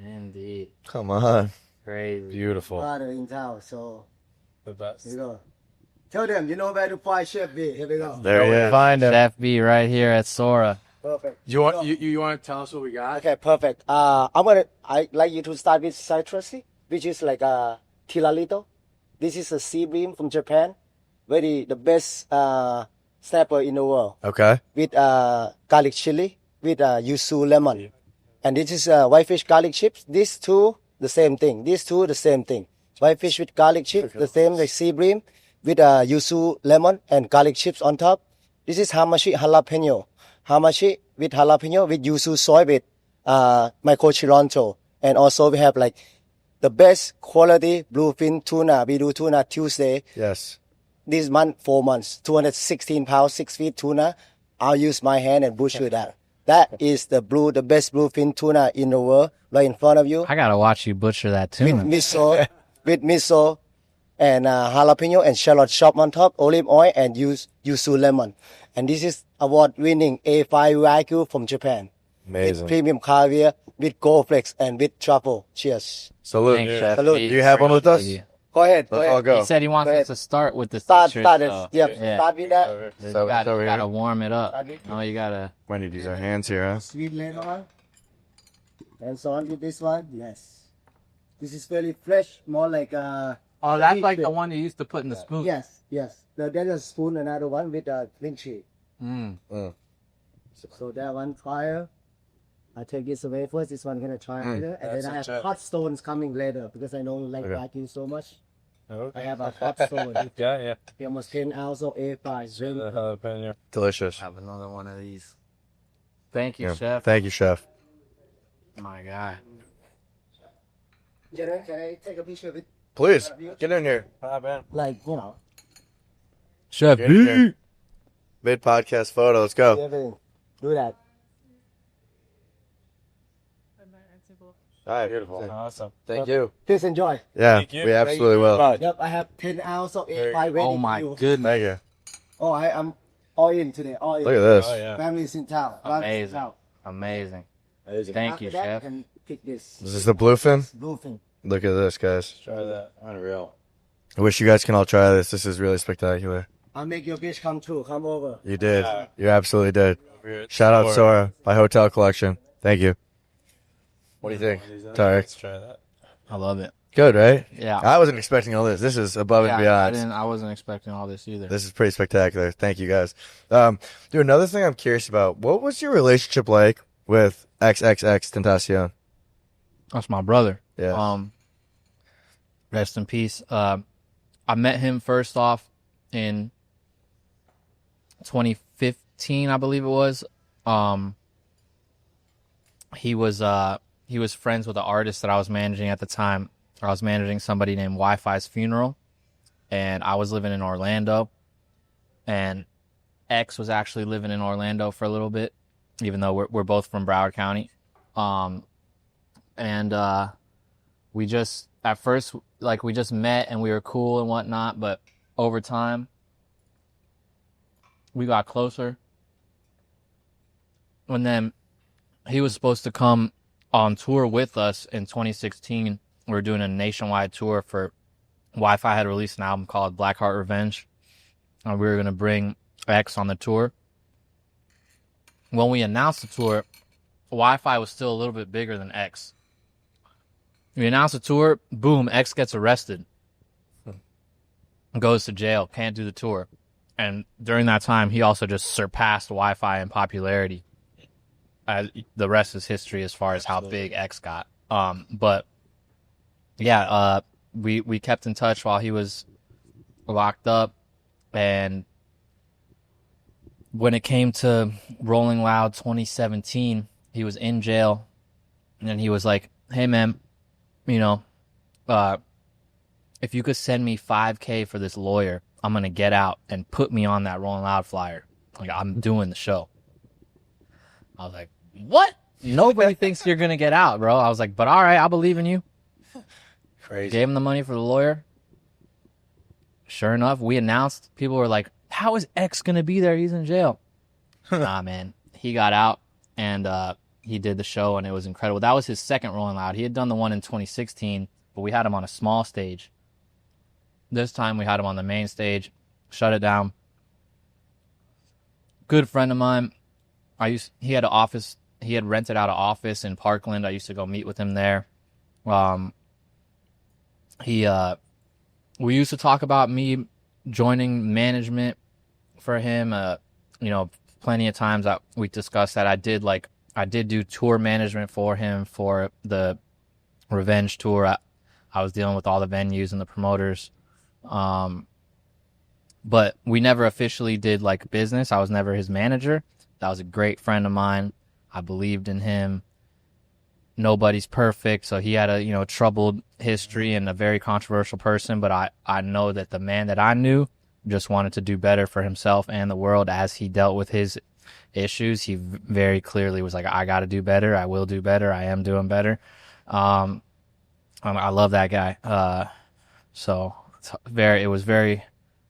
Indeed. Come on. Crazy. Beautiful. Father in town, so The best. here we go. Tell them, you know where to find Chef B. Here we go. There he is. Find him. Chef B right here at Sora. Perfect. You want to tell us what we got? Okay, perfect. I'd like you to start with citrusy, which is like tilalito. This is a sea bream from Japan. The best snapper in the world Okay. with garlic chili with yuzu lemon. And this is whitefish garlic chips. These two, the same thing. These two, the same thing. Whitefish with garlic chips, the same like sea bream with yuzu lemon and garlic chips on top. This is hamachi jalapeno. Hamachi with jalapeno with yuzu soy with micro chilanto. And also we have like the best quality bluefin tuna. We do tuna Tuesday. Yes. This month, 4 months, 216 pounds, 6 feet tuna. I'll use my hand and butcher that. That is the best bluefin tuna in the world, right in front of you. I gotta watch you butcher that With tuna. miso and jalapeno and shallot chop on top, olive oil and yuzu lemon. And this is award-winning A5 Wagyu from Japan. Amazing. With premium caviar, with gold flakes and with truffle. Cheers. Salute. Thanks, Chef. Salute. He- Do you have one with us? Go ahead. Let's all He go. said he wants Go us ahead. to start with the Start citrus, it. so- Yep. Yeah. Start with that. So You it's gotta, over gotta here. warm it up. Start it. Oh, you gotta. When you use our hands here, huh? Sweet later on. And so on with this one. Yes. This is very fresh, more like Oh, that's like the one you used to put in the spoon. yes. There's a spoon, another one with lynchy. Mm. So that one fire. I take this away first. This one gonna try later, and then I have hot stones coming later because I don't like Wagyu so much. I have a hot stone. Yeah. Almost 10 ounces of A5. Very The jalapeno. Delicious. Have another one of these. Thank you, Yeah. Chef. Thank you, Chef. My God. Jenna, can I take a picture of it? Please, get in here. Like, you know, Chef Get in here. Mid podcast photo. Let's go. everything. Do that. All right, beautiful. Awesome. Thank you. Please enjoy. Yeah, Thank you. we absolutely will. Yep, I have 10 ounces of A5 ready Oh for my you. goodness. Thank you. Oh, I'm all in today. All in. Look at this. Oh, yeah. Family's in town. Family's in Amazing. town. Amazing. Thank After you, that, Chef. I can pick this. This is the bluefin. Bluefin. Look at this, guys. Try that. Unreal. I wish you guys can all try this. This is really spectacular. I'll make your wish come true. Come over. You did. You absolutely did. Weird. Shout out Or- Sora by Hotel Collection. Thank you. What do you think, Tariq? Let's try that. I love it. Good, right? Yeah. I wasn't expecting all this. This is above and beyond. I wasn't expecting all this either. This is pretty spectacular. Thank you, guys. Dude, another thing I'm curious about. What was your relationship like with XXXTentacion? That's my brother. Yeah. Rest in peace. I met him first off in 2015, I believe it was. He was friends with the artist that I was managing at the time. I was managing somebody named Wi-Fi's Funeral, and I was living in Orlando, and X was actually living in Orlando for a little bit, even though we're both from Broward County. We just at first we just met and we were cool and whatnot, but over time we got closer. And then he was supposed to come on tour with us in 2016. We were doing a nationwide tour for Wi-Fi had released an album called Black Heart Revenge. And we were going to bring X on the tour. When we announced the tour, Wi-Fi was still a little bit bigger than X. We announced the tour, boom, X gets arrested. Goes to jail, can't do the tour. And during that time, he also just surpassed Wi-Fi in popularity. The rest is history as far as how big X got. But yeah, we kept in touch while he was locked up. And when it came to Rolling Loud 2017, he was in jail. And then he was like, hey, man, if you could send me $5,000 for this lawyer, I'm going to get out and put me on that Rolling Loud flyer. Like, I'm doing the show. I was like, what? Nobody thinks you're going to get out, bro. I was like, but all right, I believe in you. Crazy. Gave him the money for the lawyer. Sure enough, we announced. People were like, how is X going to be there? He's in jail. Nah, man. He got out, and he did the show, and it was incredible. That was his second Rolling Loud. He had done the one in 2016, but we had him on a small stage. This time we had him on the main stage, shut it down. Good friend of mine. He had an office. He had rented out an office in Parkland. I used to go meet with him there. We used to talk about me joining management for him. You know, plenty of times that we discussed that I did do tour management for him for the Revenge tour. I was dealing with all the venues and the promoters. But we never officially did like business. I was never his manager. That was a great friend of mine. I believed in him. Nobody's perfect, so he had a troubled history and a very controversial person, but I know that the man that I knew just wanted to do better for himself and the world. As he dealt with his issues, he very clearly was like, I got to do better. I will do better. I am doing better. I love that guy. So it was very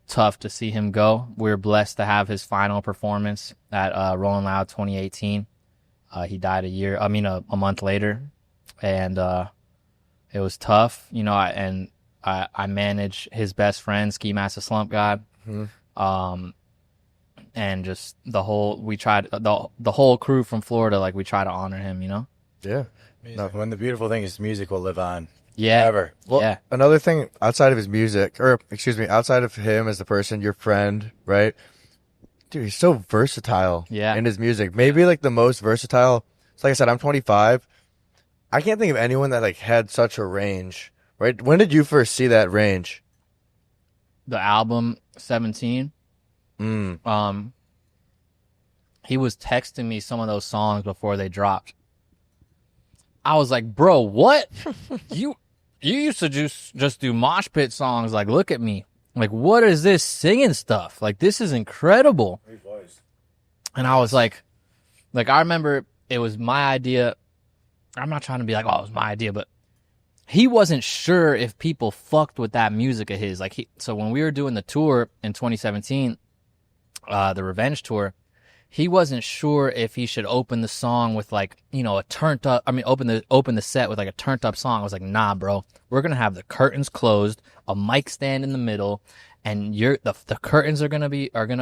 tough to see him go. We were blessed to have his final performance at Rolling Loud 2018. He died a month later, and it was tough, I manage his best friend, Ski Master Slump God, and just the whole crew from Florida, like we try to honor him, Yeah. No, when the beautiful thing is music will live on. Yeah. Ever. Well, Yeah. another thing outside of his music, outside of him as the person, your friend, right? Dude, he's so versatile in his music. Maybe like the most versatile. So like I said, I'm 25. I can't think of anyone that like had such a range, right? When did you first see that range? The album 17. He was texting me some of those songs before they dropped. I was like, bro, what? You used to just do mosh pit songs. Like, look at me. Like, what is this singing stuff? Like, this is incredible. And I was like, I remember it was my idea. I'm not trying to be like, oh, it was my idea, but he wasn't sure if people fucked with that music of his. So when we were doing the tour in 2017, the Revenge tour, he wasn't sure if he should open the song with a turned up. I mean, open the set with like a turned up song. I was like, nah, bro, we're gonna have the curtains closed, a mic stand in the middle, and the curtains are gonna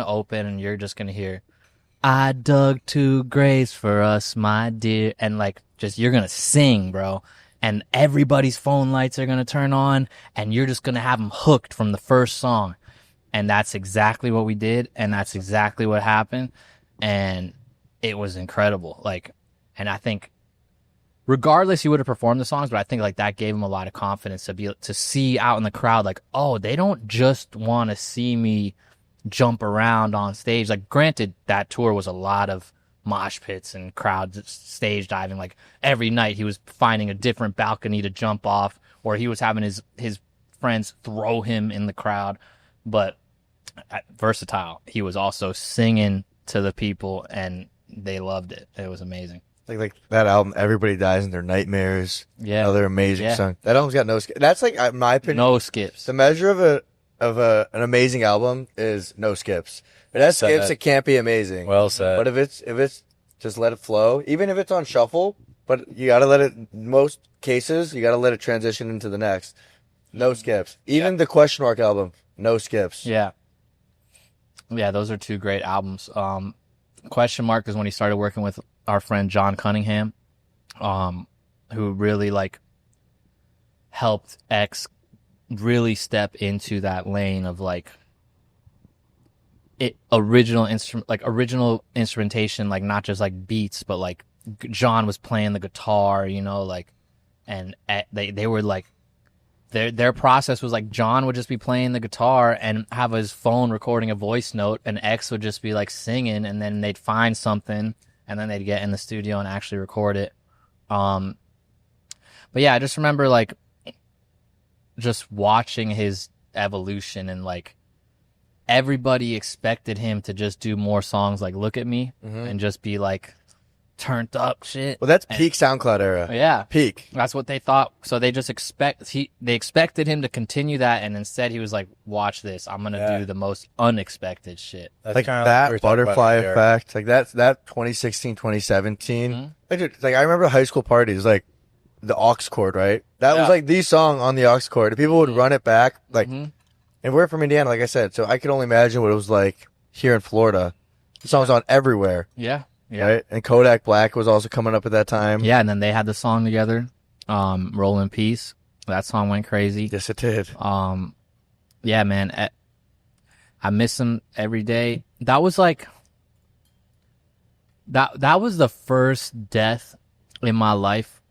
open, and you're just gonna hear, I dug 2 graves for us, my dear, and you're gonna sing, bro. And everybody's phone lights are gonna turn on, and you're just gonna have them hooked from the first song. And that's exactly what we did, and that's exactly what happened. And it was incredible. And I think regardless, he would have performed the songs, but I think that gave him a lot of confidence to see out in the crowd, oh, they don't just want to see me jump around on stage. Granted, that tour was a lot of mosh pits and crowds stage diving. Every night he was finding a different balcony to jump off, or he was having his friends throw him in the crowd. But versatile. He was also singing to the people, and they loved it. It was amazing. Like that album, Everybody Dies in Their Nightmares. Yeah, another amazing song. That album's got no skips. That's in my opinion, no skips. The measure of an amazing album is no skips. If it has skips, it can't be amazing. Well said. But if it's just let it flow, even if it's on shuffle, but you gotta let it. Most cases, you gotta let it transition into the next. No skips. Even the Question Mark album, no skips. Yeah, those are 2 great albums. Question Mark is when he started working with our friend John Cunningham, who really helped X really step into that lane of original instrumentation, not just beats, but John was playing the guitar, and they were their process was John would just be playing the guitar and have his phone recording a voice note, and X would just be singing, and then they'd find something, and then they'd get in the studio and actually record it. But yeah, I just remember just watching his evolution, and everybody expected him to just do more songs Look at Me, and just be turned up shit. Well, that's peak SoundCloud era. Yeah. Peak. That's what they thought. So they just they expected him to continue that, and instead he was like, watch this. I'm going to do the most unexpected shit. That's that butterfly effect. That 2016, 2017. I remember high school parties, the aux chord, right? That was the song on the aux chord. People would run it back. And we're from Indiana, like I said, so I could only imagine what it was like here in Florida. The song was on everywhere. Yeah. Right? And Kodak Black was also coming up at that time. Yeah, and then they had the song together, Roll in Peace. That song went crazy. Yes, it did. Yeah, man. I miss him every day. That was like that was the first death in my life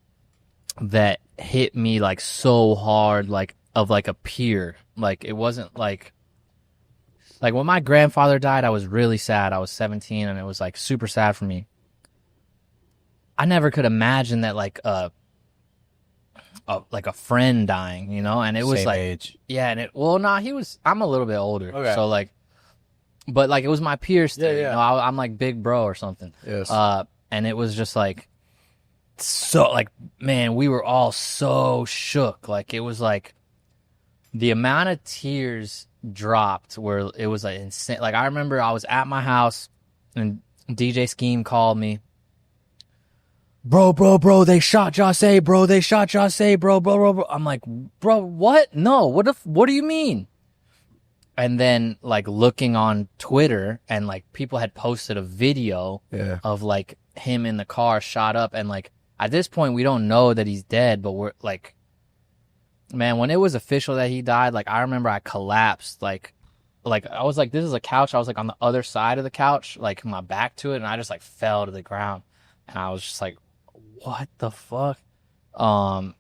that hit me like so hard, like of like a peer. Like it wasn't like when my grandfather died, I was really sad. I was 17 and it was like super sad for me. I never could imagine that like a friend dying, you know, and it was Same like age. yeah, and I'm a little bit older, Okay. so like, but like it was my peer still, Yeah. you know, I'm like big bro or something. Yes. And it was just like so like man, we were all so shook. Like it was like the amount of tears dropped where it was like insane. Like I remember I was at my house and DJ Scheme called me. Bro, they shot Jose, bro. They shot Jose, bro. I'm like, bro, what? No, what do you mean? And then like looking on Twitter and like people had posted a video of like him in the car shot up. And like at this point, we don't know that he's dead, but we're like, man, when it was official that he died, like I remember I collapsed. Like I was like, this is a couch. I was like on the other side of the couch, like my back to it. And I just like fell to the ground and I was just like, what the fuck? And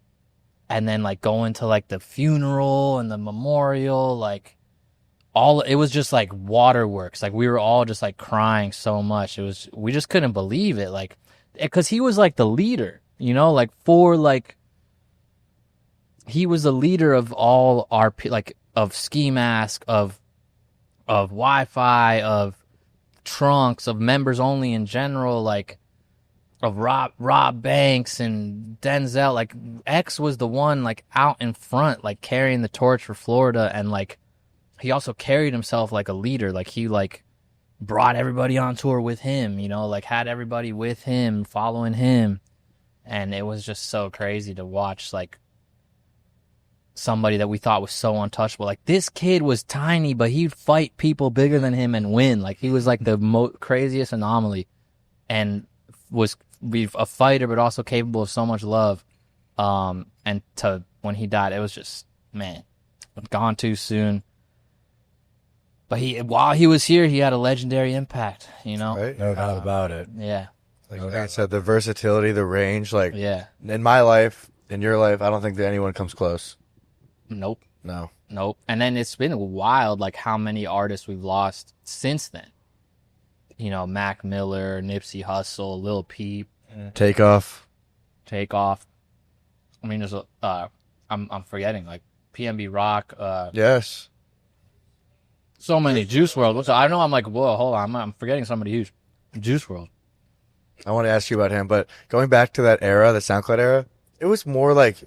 then like going to like the funeral and the memorial, like it was just like waterworks. Like we were all just like crying so much. We just couldn't believe it. Like, cause he was like the leader, you know, like he was the leader of all our, like of Ski Mask, of Wi-Fi, of Trunks, of members only in general, like, of Rob Banks and Denzel. Like X was the one like out in front, like carrying the torch for Florida, and like he also carried himself like a leader. Like he like brought everybody on tour with him, you know, like had everybody with him, following him. And it was just so crazy to watch like somebody that we thought was so untouchable. Like this kid was tiny, but he'd fight people bigger than him and win. Like he was like the craziest anomaly, and was a fighter, but also capable of so much love. And when he died, it was just, man, gone too soon. But while he was here, he had a legendary impact, you know? Right? No doubt about it. Yeah. Like I said, the versatility, the range, like Yeah. in my life, in your life, I don't think that anyone comes close. Nope. No. And then it's been wild, like how many artists we've lost since then. You know, Mac Miller, Nipsey Hussle, Lil Peep, Takeoff. I mean, there's I'm forgetting like PNB Rock. Yes. So many. Juice World. I know I'm like, whoa, hold on, I'm forgetting somebody huge. Juice World. I want to ask you about him, but going back to that era, the SoundCloud era, it was more like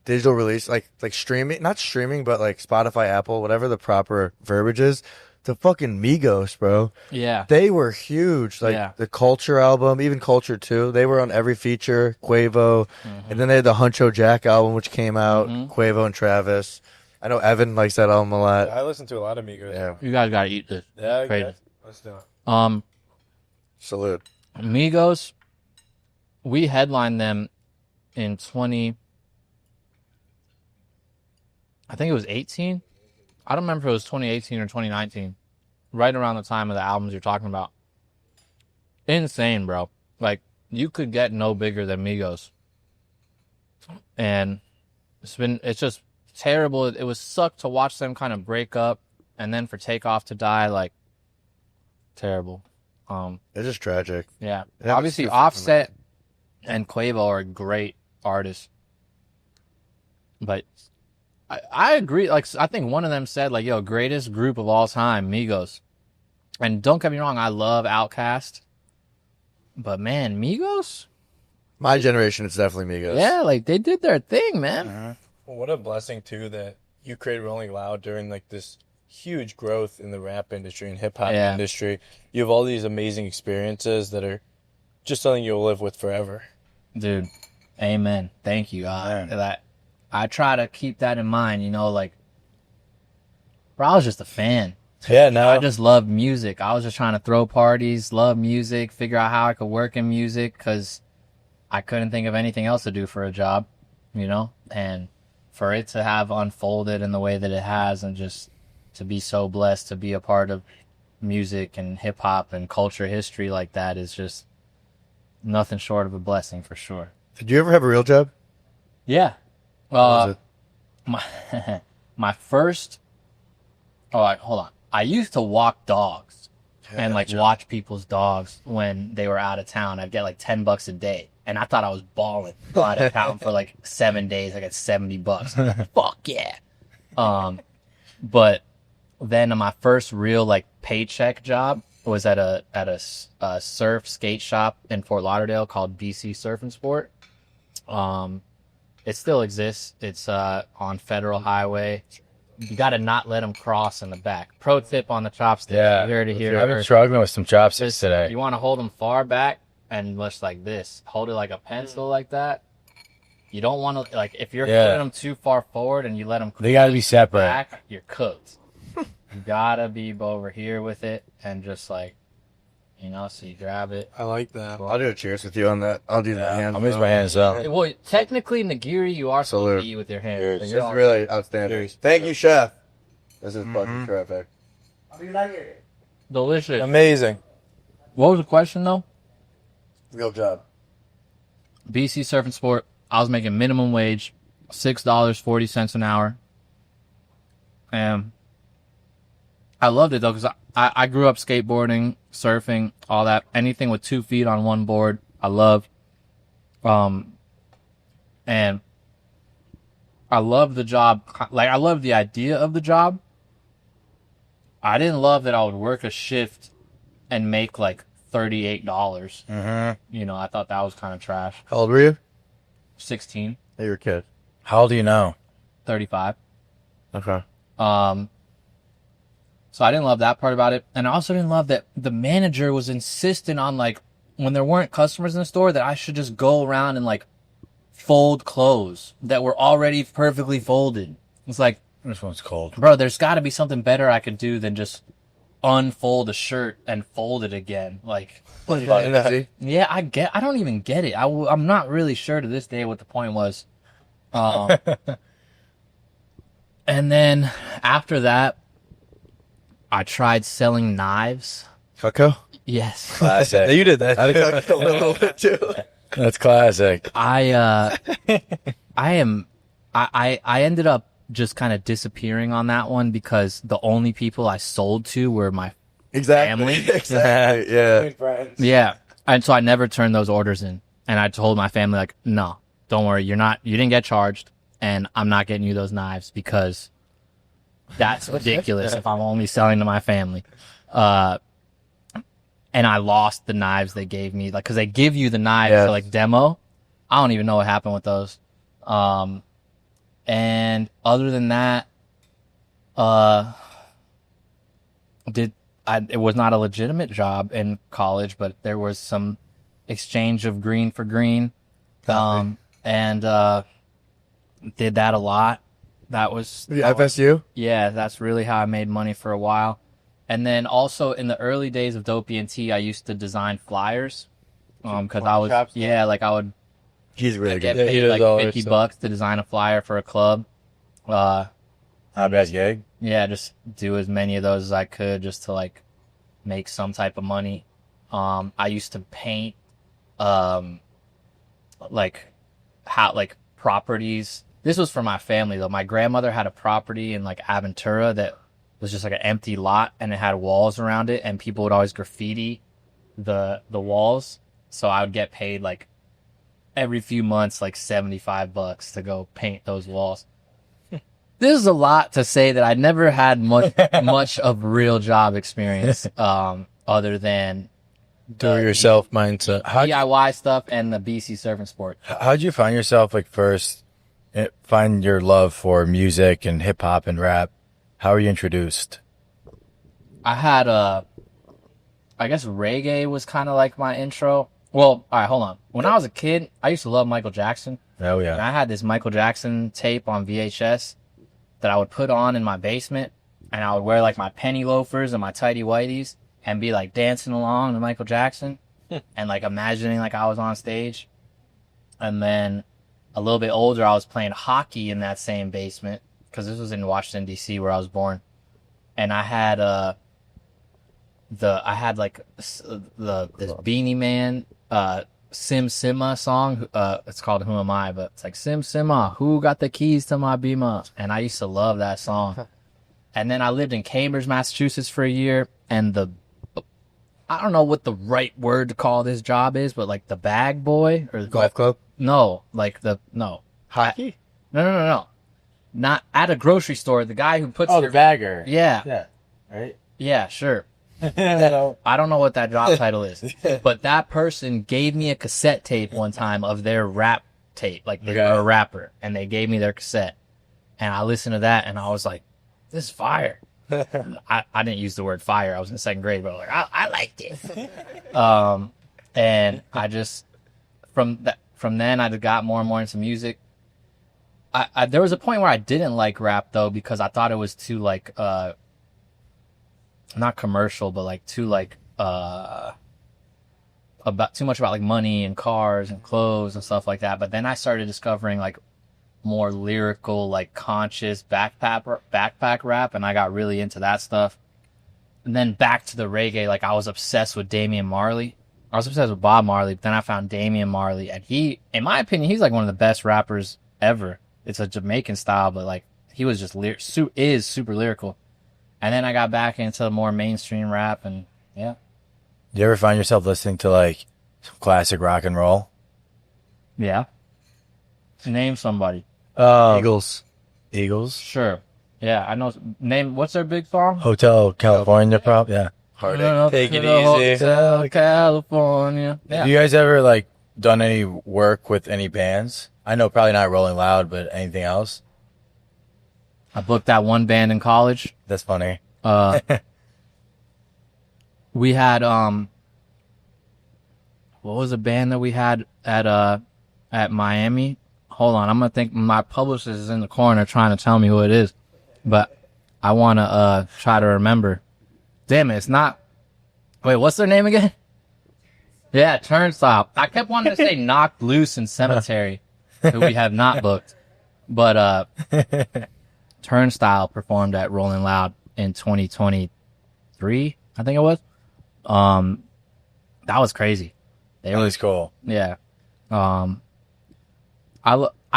digital release, like streaming, not streaming, but like Spotify, Apple, whatever the proper verbiage is. The fucking Migos, bro. Yeah. They were huge. Like Yeah. the Culture album, even Culture 2, they were on every feature, Quavo. And then they had the Huncho Jack album, which came out, Quavo and Travis. I know Evan likes that album a lot. I listen to a lot of Migos. Yeah. You guys gotta eat this. Yeah, Crazy. okay. Let's do it. Salute. Migos, we headlined them in I think it was 18. I don't remember if it was 2018 or 2019. Right around the time of the albums you're talking about. Insane, bro. Like, you could get no bigger than Migos. And it's just terrible. It was sucked to watch them kind of break up and then for Takeoff to die, like, terrible. It's just tragic. Yeah. Yeah, Obviously, it's- Offset and Quavo are great artists. But I agree. Like, I think one of them said, like, yo, greatest group of all time, Migos. And don't get me wrong, I love Outkast. But, man, Migos? My generation, it's definitely Migos. Yeah, like, they did their thing, man. Well, what a blessing, too, that you created Rolling Loud during, like, this huge growth in the rap industry and hip-hop industry. You have all these amazing experiences that are just something you'll live with forever. Dude, amen. Thank you. I try to keep that in mind, you know, like, bro, I was just a fan. Yeah, no. I just loved music. I was just trying to throw parties, love music, figure out how I could work in music, because I couldn't think of anything else to do for a job, you know? And for it to have unfolded in the way that it has and just to be so blessed to be a part of music and hip hop and culture history like that is just nothing short of a blessing for sure. Did you ever have a real job? Yeah. Was it? My first. Oh, hold on. I used to walk dogs and like watch people's dogs when they were out of town. I'd get like $10 a day, and I thought I was balling out of town for like 7 days. I got $70. Fuck yeah. But then my first real like paycheck job was at a surf skate shop in Fort Lauderdale called BC Surf and Sport. It still exists. It's on Federal Highway. You got to not let them cross in the back. Pro tip on the chopsticks. Yeah. You heard it here. I've been struggling with some chopsticks today. You want to hold them far back and just like this. Hold it like a pencil like that. You don't want to, like, if you're putting them too far forward and you let them They got to be separate. back, you're cooked. You got to be over here with it and just like, you know, so you grab it. I like that. I'll do a cheers with you on that. I'll do the hand. I'll use my hands up. Well, technically, nigiri, you are supposed Salute. to eat with your hands. This is really outstanding. Cheers. Thank you, chef. This is fucking terrific. How do you like it? Delicious. Amazing. What was the question, though? Real job. BC Surf and Sport, I was making minimum wage, $6.40 an hour. And I loved it, though, because I grew up skateboarding, surfing, all that. Anything with 2 feet on one board, I love. And I love the job. Like, I love the idea of the job. I didn't love that I would work a shift and make, like, $38. Mm-hmm. You know, I thought that was kind of trash. How old were you? 16, Hey, you're a kid. How old do you know? 35. Okay. So I didn't love that part about it. And I also didn't love that the manager was insistent on, like, when there weren't customers in the store, that I should just go around and, like, fold clothes that were already perfectly folded. It's like, This one's cold. bro, there's got to be something better I could do than just unfold a shirt and fold it again. Like, yeah, I don't even get it. I'm not really sure to this day what the point was. And then after that, I tried selling knives. Cutco? Yes. Classic. You did that. I think Cutco a little bit too. That's classic. I ended up just kind of disappearing on that one because the only people I sold to were my Exactly. family. Exactly. Yeah. Friends. Yeah. And so I never turned those orders in. And I told my family, like, no, don't worry. You didn't get charged, and I'm not getting you those knives because that's ridiculous if I'm only selling to my family. And I lost the knives they gave me, like, cause they give you the knives to like demo. I don't even know what happened with those. And other than that, it was not a legitimate job in college, but there was some exchange of green for green. And did that a lot. That was The FSU? yeah, that's really how I made money for a while. And then also in the early days of Dopey and T, I used to design flyers. Cause I was, like I would He's really get good. paid does like all this $50 to design a flyer for a club. Not a bad gig. Yeah, just do as many of those as I could just to like make some type of money. I used to paint, like properties. This was for my family though. My grandmother had a property in like Aventura that was just like an empty lot, and it had walls around it, and people would always graffiti the walls. So I would get paid like every few months, like $75 to go paint those walls. This is a lot to say that I never had much of real job experience, other than Do-it-yourself mindset. DIY stuff and the BC Surf and Sport. How'd you find yourself, like, first find your love for music and hip hop and rap? How were you introduced? I had I guess reggae was kind of like my intro. Well, all right, hold on. When I was a kid, I used to love Michael Jackson. Oh And yeah. I had this Michael Jackson tape on VHS that I would put on in my basement, and I would wear like my penny loafers and my tighty whities and be like dancing along to Michael Jackson and like imagining like I was on stage. And then a little bit older, I was playing hockey in that same basement because this was in Washington, D.C. where I was born. and I had this Beanie Man Sim Sima song. It's called Who Am I, but it's like Sim Sima, who got the keys to my Beamer? And I used to love that song. And then I lived in Cambridge, Massachusetts for a year, and I don't know what the right word to call this job is, but like the bag boy or Golf club? no, Hockey? No. Not at a grocery store. The guy who puts the bagger. yeah, Yeah. Right? yeah, sure. I don't know what that job title is, but that person gave me a cassette tape one time of their rap tape. Like they were a rapper, and they gave me their cassette, and I listened to that, and I was like, "This is fire." I didn't use the word fire. I was in 2nd grade, but I was like, I liked it. And I just from then I got more and more into music. There was a point where I didn't like rap though because I thought it was too like not commercial, but like too like about too much about like money and cars and clothes and stuff like that. But then I started discovering like more lyrical, like conscious backpack rap, and I got really into that stuff. And then back to the reggae, like I was obsessed with Damian Marley. I was obsessed with Bob Marley, but then I found Damian Marley, and he, in my opinion, he's like one of the best rappers ever. It's a Jamaican style, but like he was just is super lyrical. And then I got back into more mainstream rap, and yeah. Do you ever find yourself listening to like some classic rock and roll? Yeah. Name somebody. Eagles. Eagles. Sure. Yeah, I know. Name, what's their big song? Hotel California, probably. Yeah. Heartache. Take it To the easy. Hotel California. Yeah. Do you guys ever like done any work with any bands? I know probably not Rolling Loud, but anything else? I booked that one band in college. That's funny. We had what was a band that we had at Miami? Hold on, I'm gonna think. My publicist is in the corner trying to tell me who it is, but I wanna try to remember. Damn it, it's not. Wait, what's their name again? Yeah, Turnstile. I kept wanting to say Knocked Loose and Cemetery, who we have not booked, but Turnstile performed at Rolling Loud in 2023, I think it was. That was crazy. That was cool. Yeah. I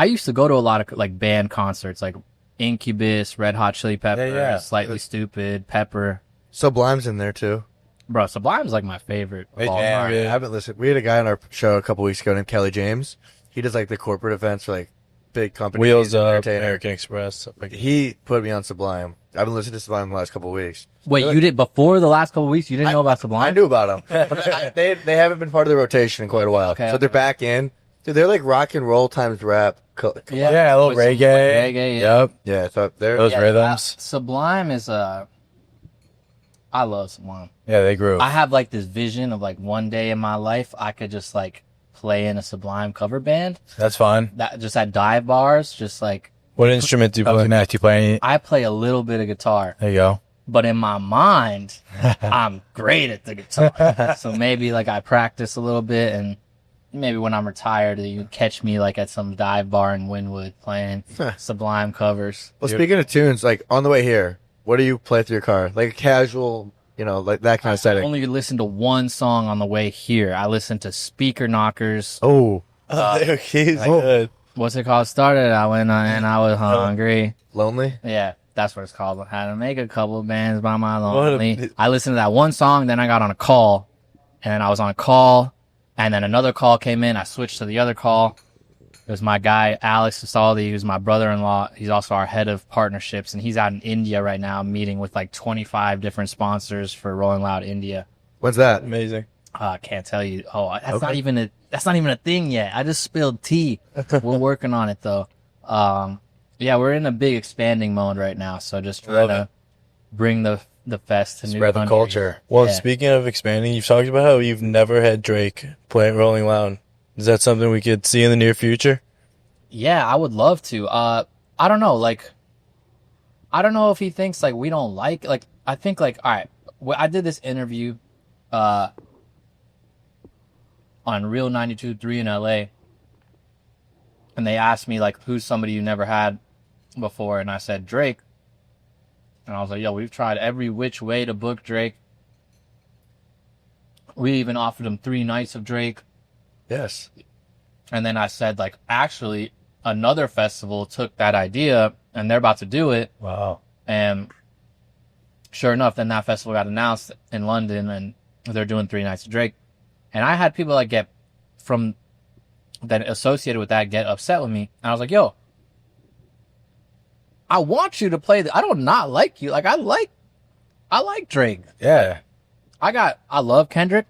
used to go to a lot of like band concerts, like Incubus, Red Hot Chili Peppers, Yeah. Slightly Stupid, Pepper. Sublime's in there too. Bro, Sublime's like my favorite. They of all jam, time. yeah. I haven't listened. We had a guy on our show a couple weeks ago named Kelly James. He does like the corporate events for like big companies. Wheels He's an Up, entertainer. American Express. Stuff like that. He put me on Sublime. I've been listening to Sublime the last couple of weeks. Wait, you did before the last couple of weeks? You didn't know about Sublime? I knew about them. But they haven't been part of the rotation in quite a while. Okay, So they're okay. back in. Dude, they're like rock and roll times rap. Yeah, a little With reggae. reggae, yeah. Yep. Yeah, so they're Those rhythms. Sublime is I love Sublime. Yeah, they grew. I have like this vision of like one day in my life I could just like play in a Sublime cover band That's fun. that just at dive bars, just like What instrument do you I was play? gonna ask you play any. I play a little bit of guitar, There you go. but in my mind I'm great at the guitar. So maybe like I practice a little bit, and maybe when I'm retired you catch me like at some dive bar in Wynwood playing Sublime covers. Well, speaking of tunes, like on the way here, what do you play through your car? Like a casual, like that kind of I setting. only listen to one song on the way here. I listen to Speaker Knockers. Oh, He's good. What's it called? Started I went and I was hungry. lonely. Yeah, that's what it's called. Had to make a couple bands by my What lonely. I listened to that one song, then I got on a call, and then I was on a call, and then another call came in. I switched to the other call. It was my guy, Alex Sasaldi, who's my brother-in-law. He's also our head of partnerships, and he's out in India right now meeting with like 25 different sponsors for Rolling Loud India. When's that? Amazing. I can't tell you. Oh, that's not even a thing yet. I just spilled tea. We're working on it though. Yeah, we're in a big expanding mode right now. So just trying to bring the fest to new Spread the countries. culture. Well, Yeah. speaking of expanding, you've talked about how you've never had Drake play at Rolling Loud. Is that something we could see in the near future? Yeah, I would love to. I don't know. Like, I don't know if he thinks like we don't like. Like, I think like, all right. I did this interview, on Real 92.3 in LA, and they asked me like, who's somebody you never had before, and I said Drake. And I was like, yo, we've tried every which way to book Drake. We even offered him 3 nights of Drake. Yes. And then I said, like, actually, another festival took that idea and they're about to do it. Wow. And sure enough, then that festival got announced in London and they're doing 3 nights of Drake. And I had people like that associated with that get upset with me. And I was like, yo, I want you to play I don't not like you. Like, I like Drake. Yeah. I love Kendrick.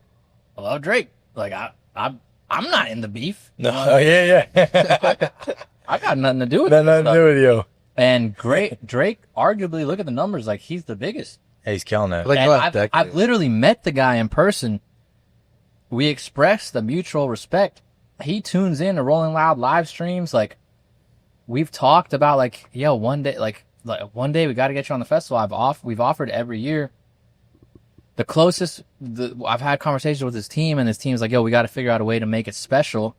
I love Drake. Like, I'm not in the beef. No. Oh, yeah. I got nothing to do with Nothing to do with you. And Drake, arguably, look at the numbers. Like, he's the biggest. Hey, he's killing it. Like And last decade. I've literally met the guy in person. We expressed the mutual respect. He tunes in to Rolling Loud live streams. Like, we've talked about, like, yo, one day we got to get you on the festival. We've offered every year. The closest I've had conversations with his team, and his team's like, yo, we got to figure out a way to make it special.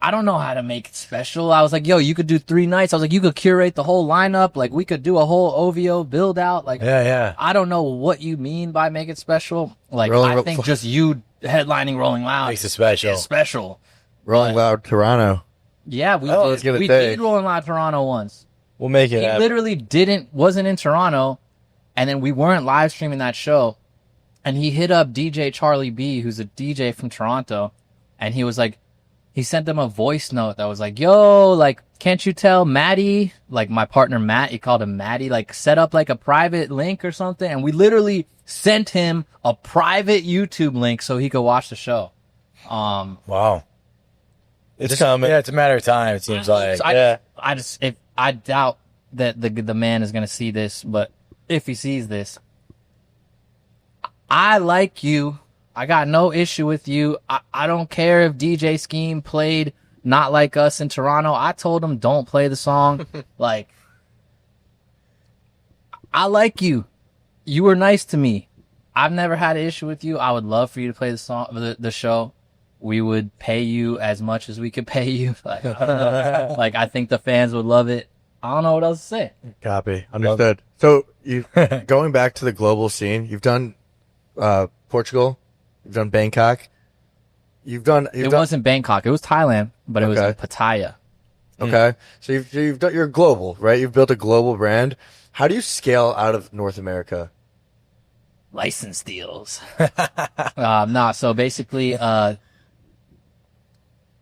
I don't know how to make it special. I was like, yo, you could do 3 nights. I was like, you could curate the whole lineup. Like, we could do a whole OVO build out. Like, Yeah. I don't know what you mean by make it special. Like, I think just you headlining Rolling Loud Makes it special. is special. Rolling Loud Toronto. Yeah, we was did. gonna We say. did Rolling Loud Toronto once. We'll make it He happen. literally wasn't in Toronto, and then we weren't live streaming that show. And he hit up DJ Charlie B, who's a DJ from Toronto, and he was like, he sent them a voice note that was like, yo, like, can't you tell Maddie, like my partner Matt, he called him Maddie, like set up like a private link or something. And we literally sent him a private YouTube link so he could watch the show. Wow. It's coming. Yeah, it's a matter of time, it seems like. So I doubt that the man is going to see this, but if he sees this, I like you. I got no issue with you. I don't care if DJ Scheme played Not Like Us in Toronto. I told him don't play the song. Like, I like you. You were nice to me. I've never had an issue with you. I would love for you to play the show. We would pay you as much as we could pay you. Like, I think the fans would love it. I don't know what else to say. Copy. Understood. So you going back to the global scene, you've done Portugal, you've done Bangkok, it wasn't Bangkok. It was Thailand, but it was Okay. in Pattaya. Okay. So you've done, you're global, right? You've built a global brand. How do you scale out of North America? License deals. So basically,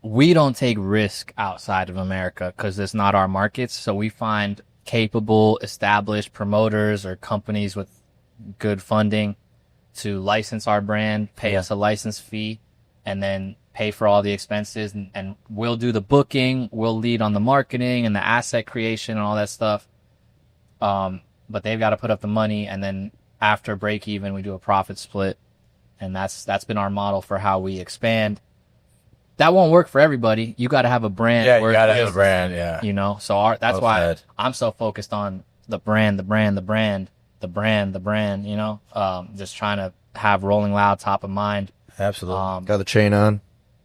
we don't take risk outside of America because it's not our markets. So we find capable, established promoters or companies with good funding to license our brand, pay us a license fee, and then pay for all the expenses. And we'll do the booking, we'll lead on the marketing and the asset creation and all that stuff. But they've got to put up the money, and then after break even, we do a profit split. And that's been our model for how we expand. That won't work for everybody. You got to have a brand. Yeah, you got to have a brand, yeah. You know, so that's Well why said. I'm so focused on the brand, you know, just trying to have Rolling Loud top of mind. Absolutely. Got the chain on.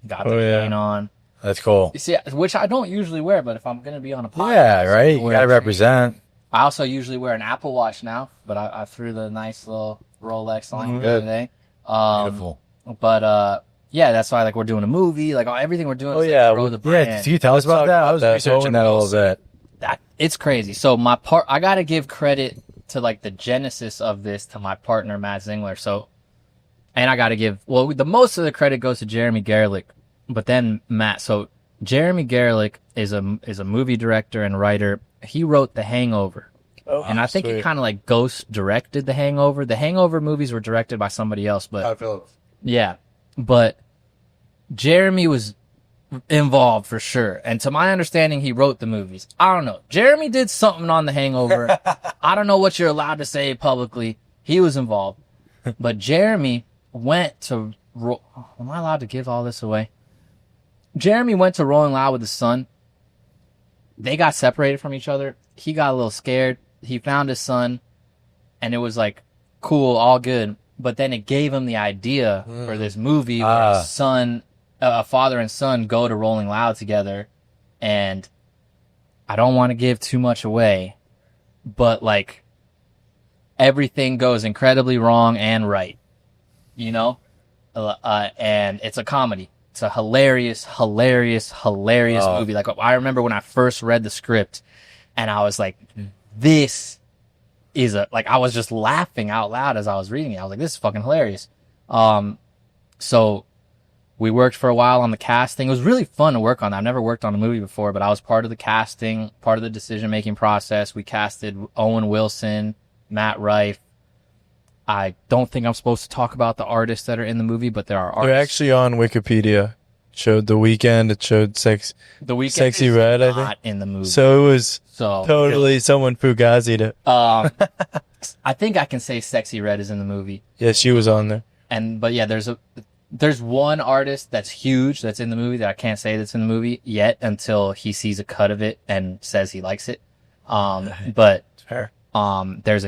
Got the chain on. That's cool. You see, which I don't usually wear, but if I'm going to be on a podcast. Yeah, right? You wear got to a chain. represent. I also usually wear an Apple Watch now, but I threw the nice little Rolex on Good. today. Beautiful. But, yeah, that's why, like, we're doing a movie. Like, everything we're doing is to grow the brand. Yeah, can you tell us about that? I was researching that a little bit. It's crazy. So I got to give credit to like the genesis of this to my partner, Matt Zingler. So, and I got to give, the most of the credit goes to Jeremy Gerlich, but then Matt. So Jeremy Gerlich is a movie director and writer. He wrote The Hangover. Oh, And I think he kind of like ghost directed The Hangover. The Hangover movies were directed by somebody else, but Todd Phillips. yeah, but Jeremy was involved for sure. And to my understanding, he wrote the movies. I don't know. Jeremy did something on The Hangover. I don't know what you're allowed to say publicly. He was involved. But Jeremy went to, am I allowed to give all this away? Jeremy went to Rolling Loud with his son. They got separated from each other. He got a little scared. He found his son, and it was like, cool, all good. But then it gave him the idea for this movie where his son, a father and son go to Rolling Loud together. And I don't want to give too much away, but like everything goes incredibly wrong and right, you know? And it's a comedy. It's a hilarious movie. Like, I remember when I first read the script and I was like, this is I was just laughing out loud as I was reading it. I was like, this is fucking hilarious. So we worked for a while on the casting. It was really fun to work on that. I've never worked on a movie before, but I was part of the casting, part of the decision-making process. We casted Owen Wilson, Matt Rife. I don't think I'm supposed to talk about the artists that are in the movie, but there are artists. They're actually on Wikipedia. It showed The Weeknd. It showed The Weeknd Sexy is Red, I not think. in the movie. So it was So totally someone Fugazi'd it. I think I can say Sexy Red is in the movie. Yeah, she was on there. But yeah, there's one artist that's huge that's in the movie that I can't say that's in the movie yet until he sees a cut of it and says he likes it. But Fair. there's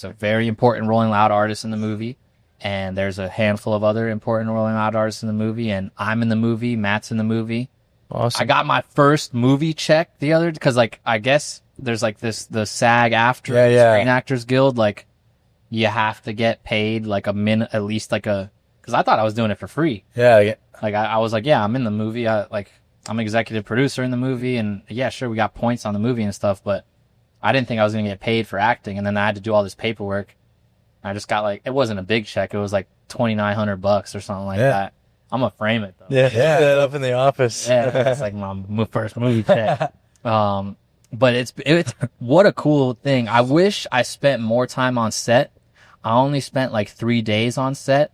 a very important Rolling Loud artist in the movie, and there's a handful of other important Rolling Loud artists in the movie, and I'm in the movie, Matt's in the movie. Awesome. I got my first movie check the other, because like I guess there's like the SAG after Screen Actors Guild, like you have to get paid like at least like because I thought I was doing it for free. Yeah. Like I was like, yeah, I'm in the movie. I'm executive producer in the movie, and yeah, sure, we got points on the movie and stuff, but I didn't think I was going to get paid for acting. And then I had to do all this paperwork. I just got it wasn't a big check. It was like $2,900 or something like that. I'm going to frame it though. Yeah. That up in the office. Yeah. It's like my first movie check. But it's what a cool thing. I wish I spent more time on set. I only spent like 3 days on set,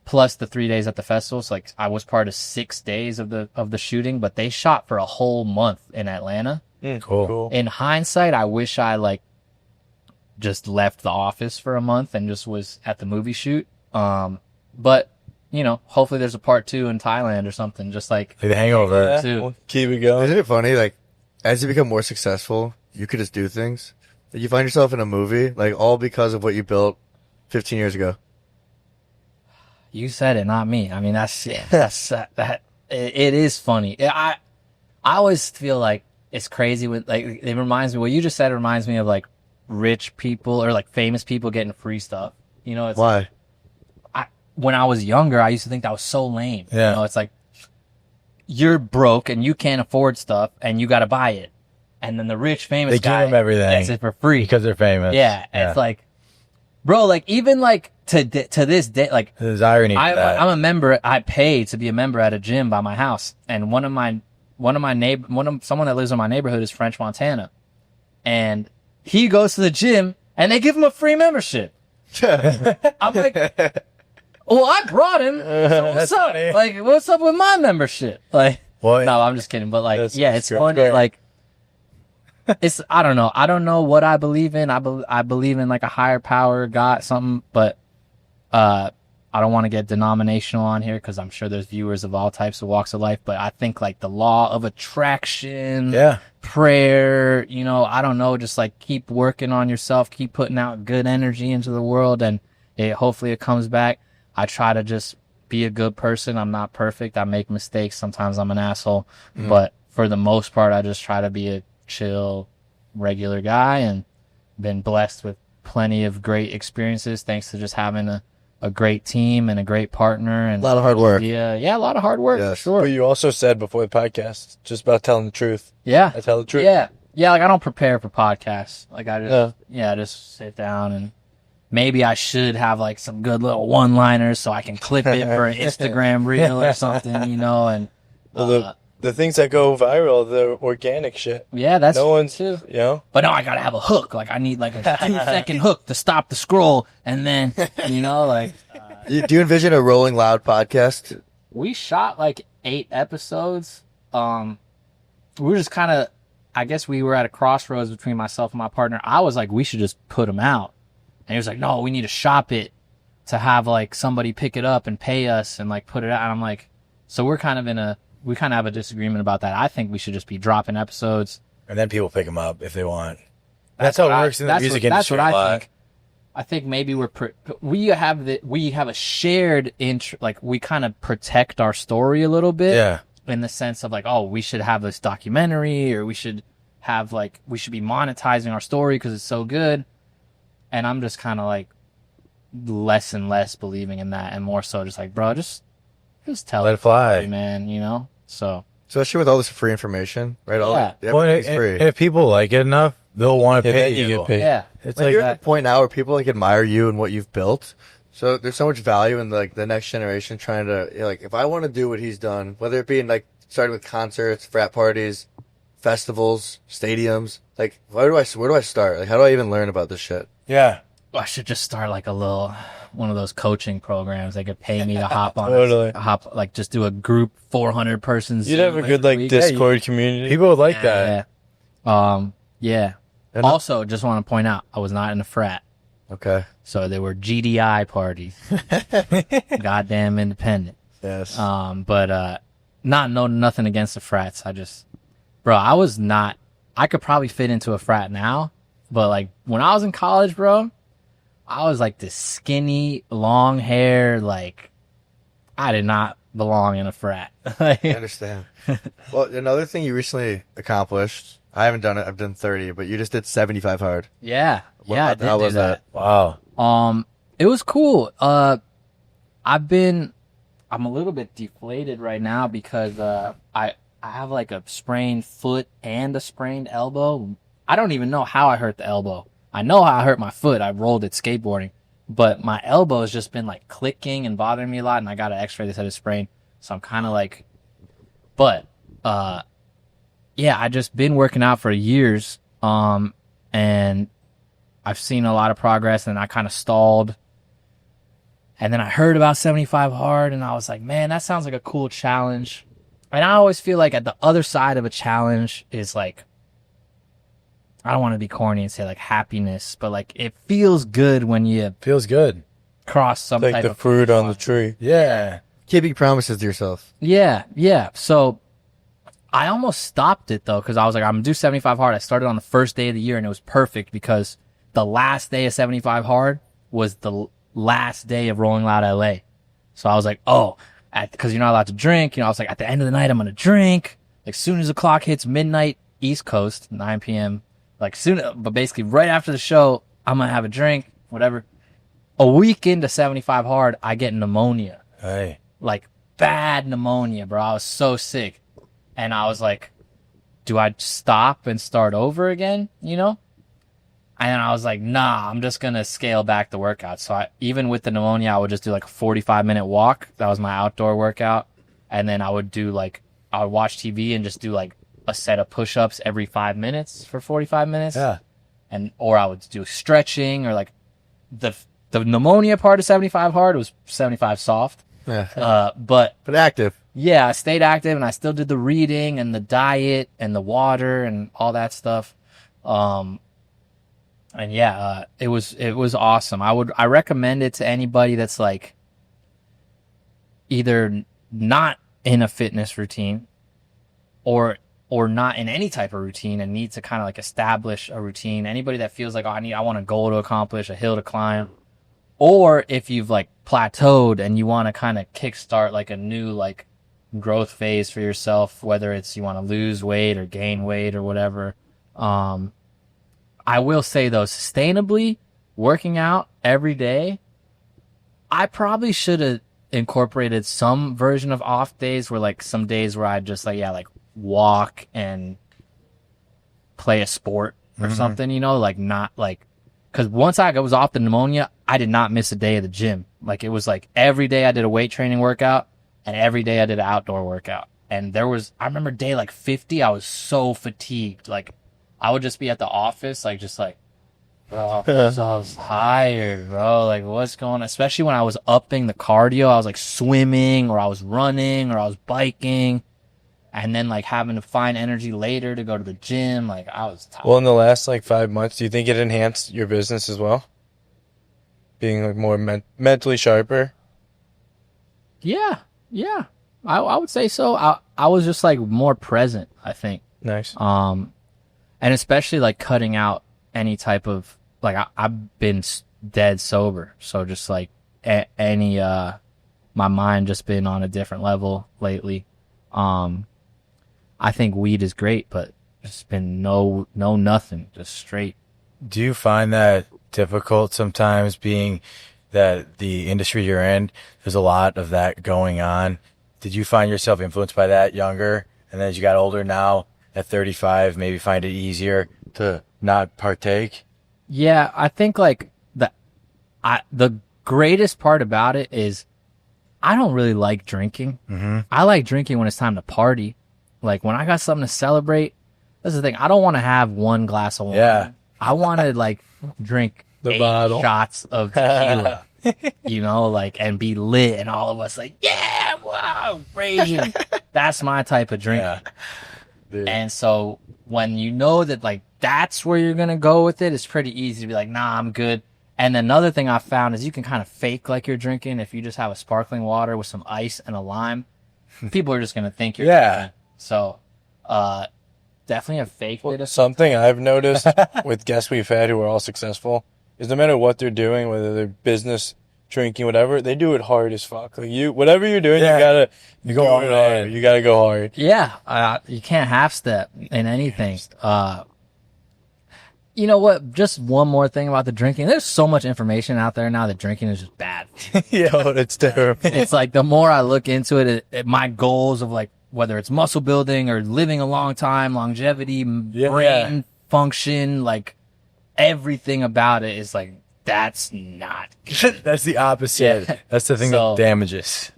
plus the 3 days at the festival. So like I was part of 6 days of the shooting, but they shot for a whole month in Atlanta. Cool. In hindsight, I wish I just left the office for a month and just was at the movie shoot. But hopefully there's a part 2 in Thailand or something, just like The Hangover. too. We'll keep it going. Isn't it funny? Like, as you become more successful, you could just do things. Like, you find yourself in a movie, like, all because of what you built 15 years ago. You said it, not me. I mean, that. It is funny. I always feel like it's crazy with it reminds me. What you just said reminds me of like rich people or like famous people getting free stuff. It's Why? When I was younger, I used to think that was so lame. Yeah. It's like you're broke and you can't afford stuff and you got to buy it, and then the rich famous They give guy them everything gets it for free because they're famous. Yeah, it's like, bro, like even like to this day, like There's irony to that. I'm a member. I pay to be a member at a gym by my house, and someone that lives in my neighborhood is French Montana, and he goes to the gym and they give him a free membership. I'm like, well, I brought him. So what's up? funny. Like, what's up with my membership? Like, Well, no, I'm just kidding. But like, That's it's great. funny. Like, I don't know. I don't know what I believe in. I believe in like a higher power, God, something. But I don't want to get denominational on here because I'm sure there's viewers of all types of walks of life. But I think like the law of attraction, prayer, I don't know, just like keep working on yourself, keep putting out good energy into the world, and hopefully it comes back. I try to just be a good person. I'm not perfect. I make mistakes. Sometimes I'm an asshole, but for the most part, I just try to be a chill, regular guy, and been blessed with plenty of great experiences thanks to just having a great team and a great partner and A lot of hard work. Yeah, a lot of hard work. Yes. Sure. But you also said before the podcast, just about telling the truth. Yeah. I tell the truth. Yeah. Like I don't prepare for podcasts. Like I just sit down, and maybe I should have like some good little one-liners so I can clip it for an Instagram reel or something, and The things that go viral, the organic shit. yeah, that's No one's, too. But no, I gotta have a hook. Like I need like a 2-second hook to stop the scroll, and then like Do you envision a Rolling Loud podcast? we shot like 8 episodes. We were just kind of, I guess we were at a crossroads between myself and my partner. I was like, we should just put them out, and he was like, no, we need to shop it to have like somebody pick it up and pay us and like put it out. And I'm like, so we kind of have a disagreement about that. I think we should just be dropping episodes. and then people pick them up if they want. That's how it works in the music industry. That's what a I lot. think. I think maybe we have a shared like we kind of protect our story a little bit. Yeah. In the sense of like, oh, we should have this documentary, or we should, have like, we should be monetizing our story because it's so good. And I'm just kind of like less and less believing in that, and more so just like, bro, just tell Let it fly. story, man, you know? So Especially with all this free information, right? Yeah. Well, Everything's free. and if people like it enough, they'll want to Yeah, pay then you you. get paid. yeah. It's Like, like you're at the point now where people like admire you and what you've built. So there's so much value in like the next generation trying to, you know, like, if I want to do what he's done, whether it be in like starting with concerts, frat parties, festivals, stadiums, like where do I start? Like, how do I even learn about this shit? yeah. I should just start like one of those coaching programs. They could pay me to hop on, Totally. like just do a group 400 persons. You'd have a good like Discord community. People would like that. Yeah. And Also, just want to point out, I was not in a frat. Okay. So there were GDI parties. Goddamn independent. Yes. But nothing against the frats. I could probably fit into a frat now, but like when I was in college, bro, I was like this skinny, long hair, like I did not belong in a frat. I understand. Well, another thing you recently accomplished, I haven't done it. I've done 30, but you just did 75 hard. Yeah. How I did do was that? Wow. It was cool. I'm a little bit deflated right now because I have like a sprained foot and a sprained elbow. I don't even know how I hurt the elbow. I know how I hurt my foot. I rolled it skateboarding, but my elbow has just been like clicking and bothering me a lot, and I got an x-ray that said it's sprained. So I'm kind of like, but yeah, I just been working out for years, and I've seen a lot of progress, and I kind of stalled. And then I heard about 75 hard, and I was like, man, that sounds like a cool challenge. And I always feel like at the other side of a challenge is like, I don't want to be corny and say like happiness, but like it feels good when you Feels good. cross some Like type the of fruit on the tree. Yeah. Keeping promises to yourself. Yeah. So I almost stopped it though, because I was like, I'm gonna do 75 hard. I started on the first day of the year, and it was perfect because the last day of 75 hard was the last day of Rolling Loud LA. So I was like, because you're not allowed to drink, I was like, at the end of the night, I'm gonna drink. Like soon as the clock hits midnight East Coast, 9 p.m. But basically right after the show, I'm gonna have a drink, whatever. A week into 75 hard, I get pneumonia. Hey. Like bad pneumonia, bro. I was so sick. And I was like, do I stop and start over again? And I was like, nah, I'm just going to scale back the workout. So even with the pneumonia, I would just do like a 45-minute walk. That was my outdoor workout. And then I would watch TV and just do like a set of push-ups every 5 minutes for 45 minutes. Yeah. Or I would do stretching, or like the pneumonia part of 75 hard was 75 soft. Yeah. But active. yeah, I stayed active, and I still did the reading and the diet and the water and all that stuff. And yeah, it was awesome. I recommend it to anybody that's like either not in a fitness routine or not in any type of routine and needs to kind of like establish a routine. Anybody that feels like, I want a goal to accomplish, a hill to climb, or if you've like plateaued and you want to kind of kickstart like a new like growth phase for yourself, whether it's you want to lose weight or gain weight or whatever. I will say though, sustainably working out every day, I probably should have incorporated some version of off days where like some days where I just like walk and play a sport or something, like not like, because once I was off the pneumonia, I did not miss a day of the gym. Like it was like every day I did a weight training workout and every day I did an outdoor workout. And I remember day like 50, I was so fatigued. Like I would just be at the office, like just like, bro, so I was tired, bro. Like what's going on? Especially when I was upping the cardio, I was like swimming or I was running or I was biking. And then like having to find energy later to go to the gym. Like I was tired. Well, in the last like 5 months, do you think it enhanced your business as well? Being like more mentally sharper? Yeah. I would say so. I was just like more present, I think. Nice. And especially like cutting out any type of like I've been dead sober, so just like my mind just been on a different level lately. I think weed is great, but just been no nothing, just straight. Do you find that difficult sometimes, being that the industry you're in, there's a lot of that going on? Did you find yourself influenced by that younger? And then as you got older now, at 35, maybe find it easier to not partake? Yeah, I think like the greatest part about it is I don't really like drinking. Mm-hmm. I like drinking when it's time to party. Like when I got something to celebrate, that's the thing. I don't want to have one glass of wine. Yeah. I want to like drink The 8 bottle. shots of tequila, you know, like, and be lit and all of us like, yeah, wow, raging. That's my type of drink. Yeah. Dude. And so when you know that like that's where you're going to go with it, it's pretty easy to be like, nah, I'm good. And another thing I found is you can kind of fake like you're drinking if you just have a sparkling water with some ice and a lime. People are just going to think you're drinking. So, definitely a fake bit of Something I've noticed with guests we've had who are all successful is no matter what they're doing, whether they're business, drinking, whatever, they do it hard as fuck. Like whatever you're doing, you go do all it in. hard. You gotta go hard. Yeah, you can't half step in anything. You know what? Just one more thing about the drinking. There's so much information out there now that drinking is just bad. Yeah, it's terrible. It's like the more I look into it, my goals of like whether it's muscle building or living a long time, longevity, brain function, like everything about it is like that's not good. That's the opposite. Yeah. That's the thing So- that damages.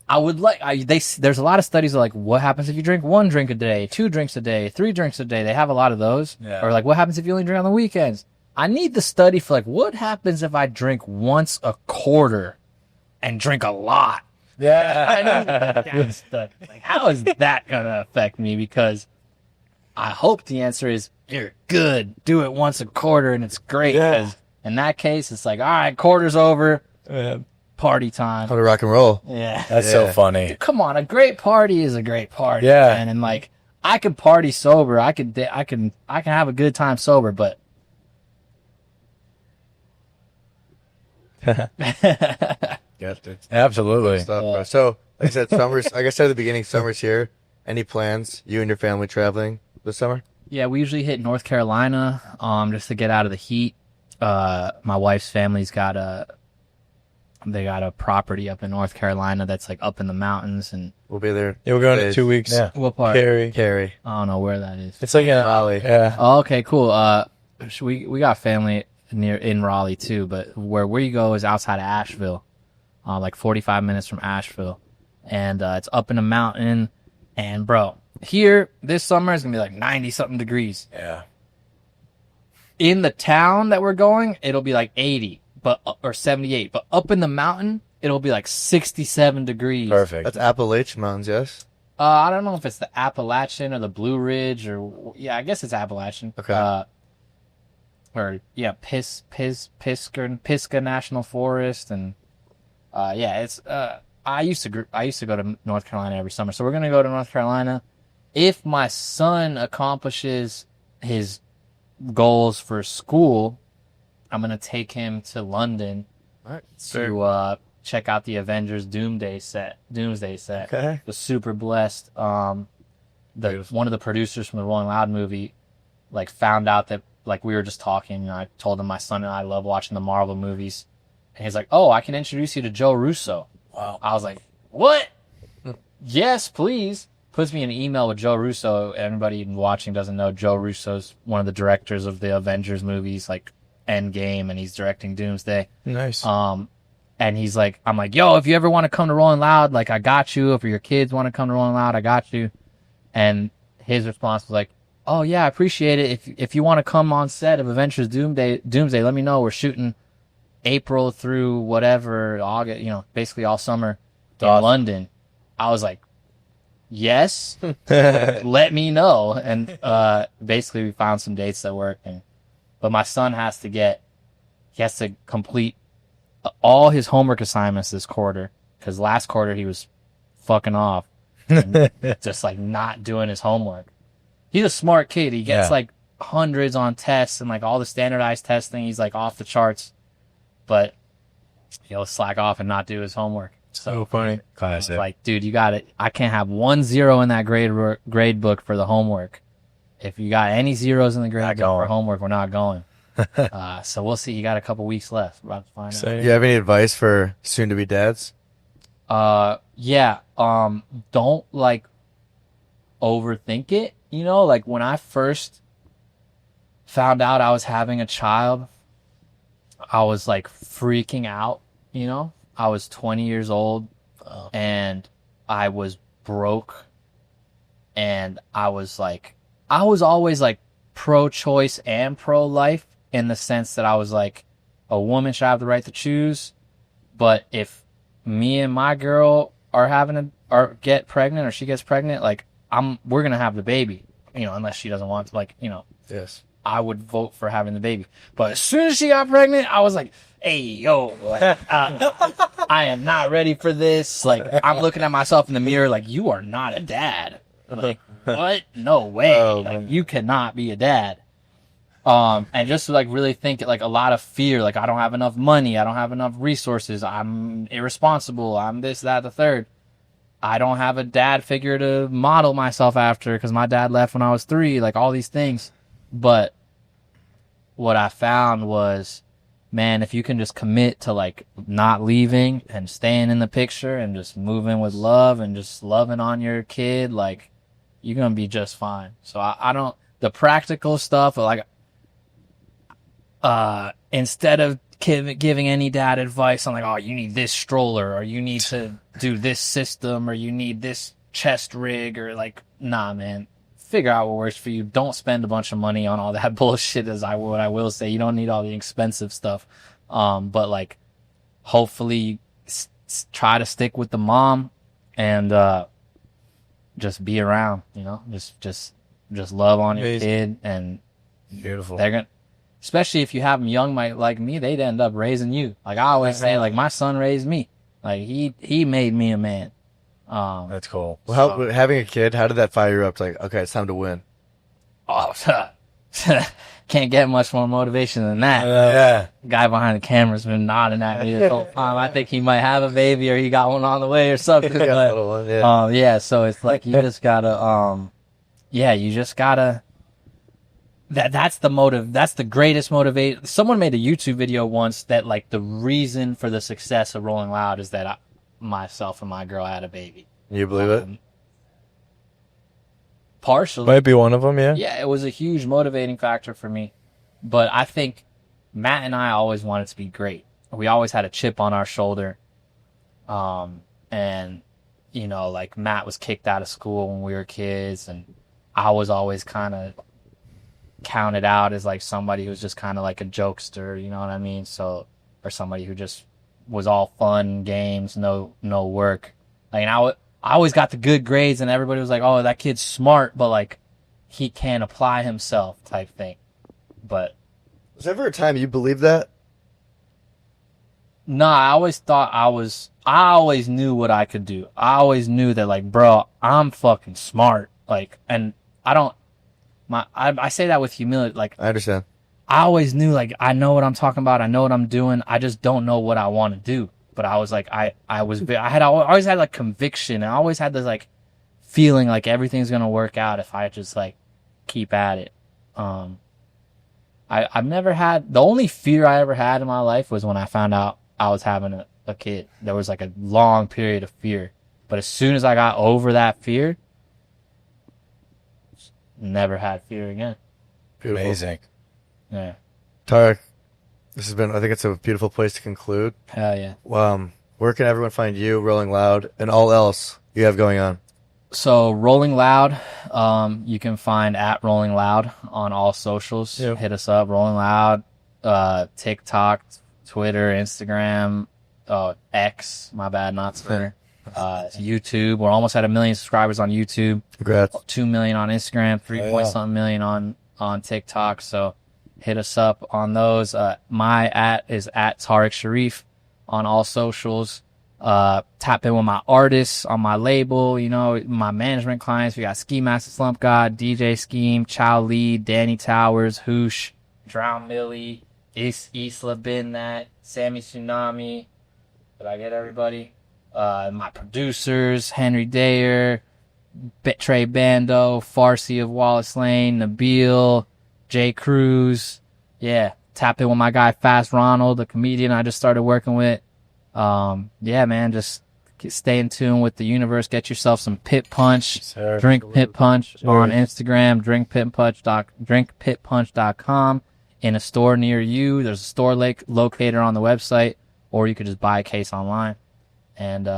I would like there's a lot of studies of like what happens if you drink 1 drink a day, 2 drinks a day, 3 drinks a day. They have a lot of those. Yeah. Or like what happens if you only drink on the weekends? I need the study for like what happens if I drink once a quarter and drink a lot. Yeah. I know that study. Like how is that gonna affect me? Because I hope the answer is you're good. Do it once a quarter and it's great. Yeah. 'Cause in that case, it's like all right, quarter's over, party time. How to rock and roll. Yeah. That's so Yeah. funny. Come on, a great party is a great party. Yeah. And like I could party sober. I can have a good time sober, but Absolutely. Stuff, bro. So, like I said, summer's, like I said at the beginning, summer's here. Any plans? You and your family traveling this summer? yeah, we usually hit North Carolina, just to get out of the heat. My wife's family's got a property up in North Carolina that's like up in the mountains, and We'll be there. Yeah, we're going in Days. 2 weeks. Yeah. what part? Carrie. I don't know where that is. It's like in Raleigh. Yeah. Oh, okay, cool. We got family in Raleigh too, but where you go is outside of Asheville, like 45 minutes from Asheville, and it's up in a mountain. And bro, here this summer is gonna be like 90 something degrees. Yeah. In the town that we're going, it'll be like 80, or 78. But up in the mountain, it'll be like 67 degrees. Perfect. That's Appalachian Mountains, yes? I don't know if it's the Appalachian or the Blue Ridge or I guess it's Appalachian. Okay. Pisgah National Forest, and it's I used to go to North Carolina every summer, so we're gonna go to North Carolina. If my son accomplishes his goals for school, I'm gonna take him to London All right. to check out the Avengers Doomsday set. Okay. Was super blessed. One of the producers from the Rolling Loud movie, like, found out that, like, we were just talking, and I told him my son and I love watching the Marvel movies, and he's like, "Oh, I can introduce you to Joe Russo." Wow. I was like, "What?" Yes, please. Puts me in an email with Joe Russo. Everybody watching doesn't know Joe Russo's one of the directors of the Avengers movies, like Endgame, and he's directing Doomsday. Nice. And he's like, I'm like, yo, if you ever want to come to Rolling Loud, like, I got you. If your kids want to come to Rolling Loud, I got you. And his response was like, oh yeah, I appreciate it. If you want to come on set of Avengers Doomsday, let me know. We're shooting April through whatever, August, basically all summer in London. I was like, yes, let me know. And basically we found some dates that work. But my son has to complete all his homework assignments this quarter, because last quarter he was fucking off and just like not doing his homework. He's a smart kid. He gets like hundreds on tests and like all the standardized testing. He's like off the charts, but he'll slack off and not do his homework. So funny. Classic. Like, dude, you got it. I can't have 1 0 in that grade book for the homework. if you got any zeros in the grade going. for homework, we're not going. So we'll see. You got a couple weeks left. We're about to find out. You have any advice for soon-to-be dads? Yeah. Don't like overthink it. You know, like when I first found out I was having a child, I was like freaking out. You know, I was 20 years old and I was broke, and I was always like pro-choice and pro-life, in the sense that I was like, a woman should have the right to choose, but if me and my girl or get pregnant, or she gets pregnant, like we're gonna have the baby, you know, unless she doesn't want to, like, you know. Yes. I would vote for having the baby. But as soon as she got pregnant, I was like, hey, yo, like, I am not ready for this. Like, I'm looking at myself in the mirror like, you are not a dad. Like, what? No way. Like, you cannot be a dad. And just to like really think, like, a lot of fear, like, I don't have enough money, I don't have enough resources, I'm irresponsible, I'm this, that, the third. I don't have a dad figure to model myself after because my dad left when I was 3, like all these things. But what I found was, man, if you can just commit to like not leaving and staying in the picture and just moving with love and just loving on your kid, like, you're going to be just fine. So I don't, the practical stuff, like, instead of giving any dad advice on like, oh, you need this stroller, or you need to do this system, or you need this chest rig, or like, nah, man, figure out what works for you. Don't spend a bunch of money on all that bullshit, what I will say. You don't need all the expensive stuff. But like, hopefully try to stick with the mom and, just be around, you know, just love on your kid. And beautiful. They're gonna, especially if you have them young, like me, they'd end up raising you. Like I always say, like, my son raised me. Like he made me a man. That's cool. Well, having a kid, how did that fire you up to like, okay, it's time to win? Oh, can't get much more motivation than that. Yeah. Guy behind the camera's been nodding at me this whole time. I think he might have a baby, or he got one on the way or something. Yeah. So it's like, you just gotta, that's the motive. That's the greatest motivate. Someone made a YouTube video once that like the reason for the success of Rolling Loud is that myself and my girl had a baby. You believe it? Partially. Might be one of them, yeah. Yeah, it was a huge motivating factor for me. But I think Matt and I always wanted to be great. We always had a chip on our shoulder. And, you know, like, Matt was kicked out of school when we were kids, and I was always kind of counted out as like somebody who's just kind of like a jokester, you know what I mean? So, or somebody who just was all fun, games, no work. Like, and I always got the good grades, and everybody was like, oh, that kid's smart, but like, he can't apply himself type thing. But was there ever a time you believed that? No, I always thought I always knew what I could do. I always knew that, like, bro, I'm fucking smart. Like, and I say that with humility. Like, I understand. I always knew, like, I know what I'm talking about. I know what I'm doing. I just don't know what I want to do. But I was like, I always had like conviction. I always had this like feeling like everything's going to work out if I just like keep at it. I've never had, the only fear I ever had in my life was when I found out I was having a kid. There was like a long period of fear. But as soon as I got over that fear, never had fear again. Beautiful. Amazing. Yeah. Tariq, this has been, I think it's a beautiful place to conclude. Hell yeah. Where can everyone find you, Rolling Loud, and all else you have going on? So Rolling Loud, you can find at Rolling Loud on all socials. Yep. Hit us up, Rolling Loud, TikTok, Twitter, Instagram, X, my bad, not Twitter. YouTube. We're almost at 1 million subscribers on YouTube. Congrats. 2 million on Instagram, 3-point-something million on TikTok. So hit us up on those. My @ is at Tariq Cherif on all socials. Tap in with my artists on my label, you know, my management clients. We got Ski Master Slump God, DJ Scheme, Chow Lee, Danny Towers, Hoosh, Drown Millie, Isla Bin That, Sammy Tsunami. Did I get everybody? My producers, Henry Dayer, Trey Bando, Farsi of Wallace Lane, Nabil, Jay Cruz. Yeah, tap in with my guy Fast Ronald, the comedian I just started working with. Yeah, man, just stay in tune with the universe. Get yourself some PitPunch. Sir. Drink PitPunch on Instagram. drinkpitpunch.com. In a store near you. There's a store locator on the website, or you could just buy a case online. And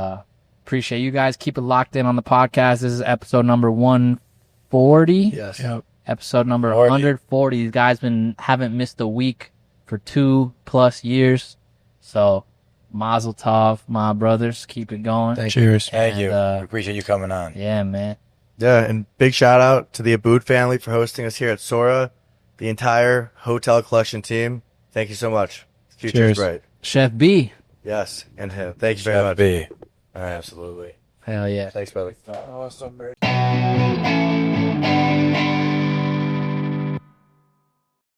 appreciate you guys. Keep it locked in on the podcast. This is episode number 140. Yes. Yep. Episode number 40. 140. These guys haven't missed a week for 2+ years. So Mazel Tov, my brothers. Keep it going. Cheers. Thank you. And, We appreciate you coming on. Yeah, man. Yeah, and big shout out to the Abood family for hosting us here at Sora, the entire Hotel Collection team. Thank you so much. Future is Cheers. bright. Chef B. Yes, and him. Thank you very Chef much. B. All right, absolutely. Hell yeah. Thanks, brother. Awesome.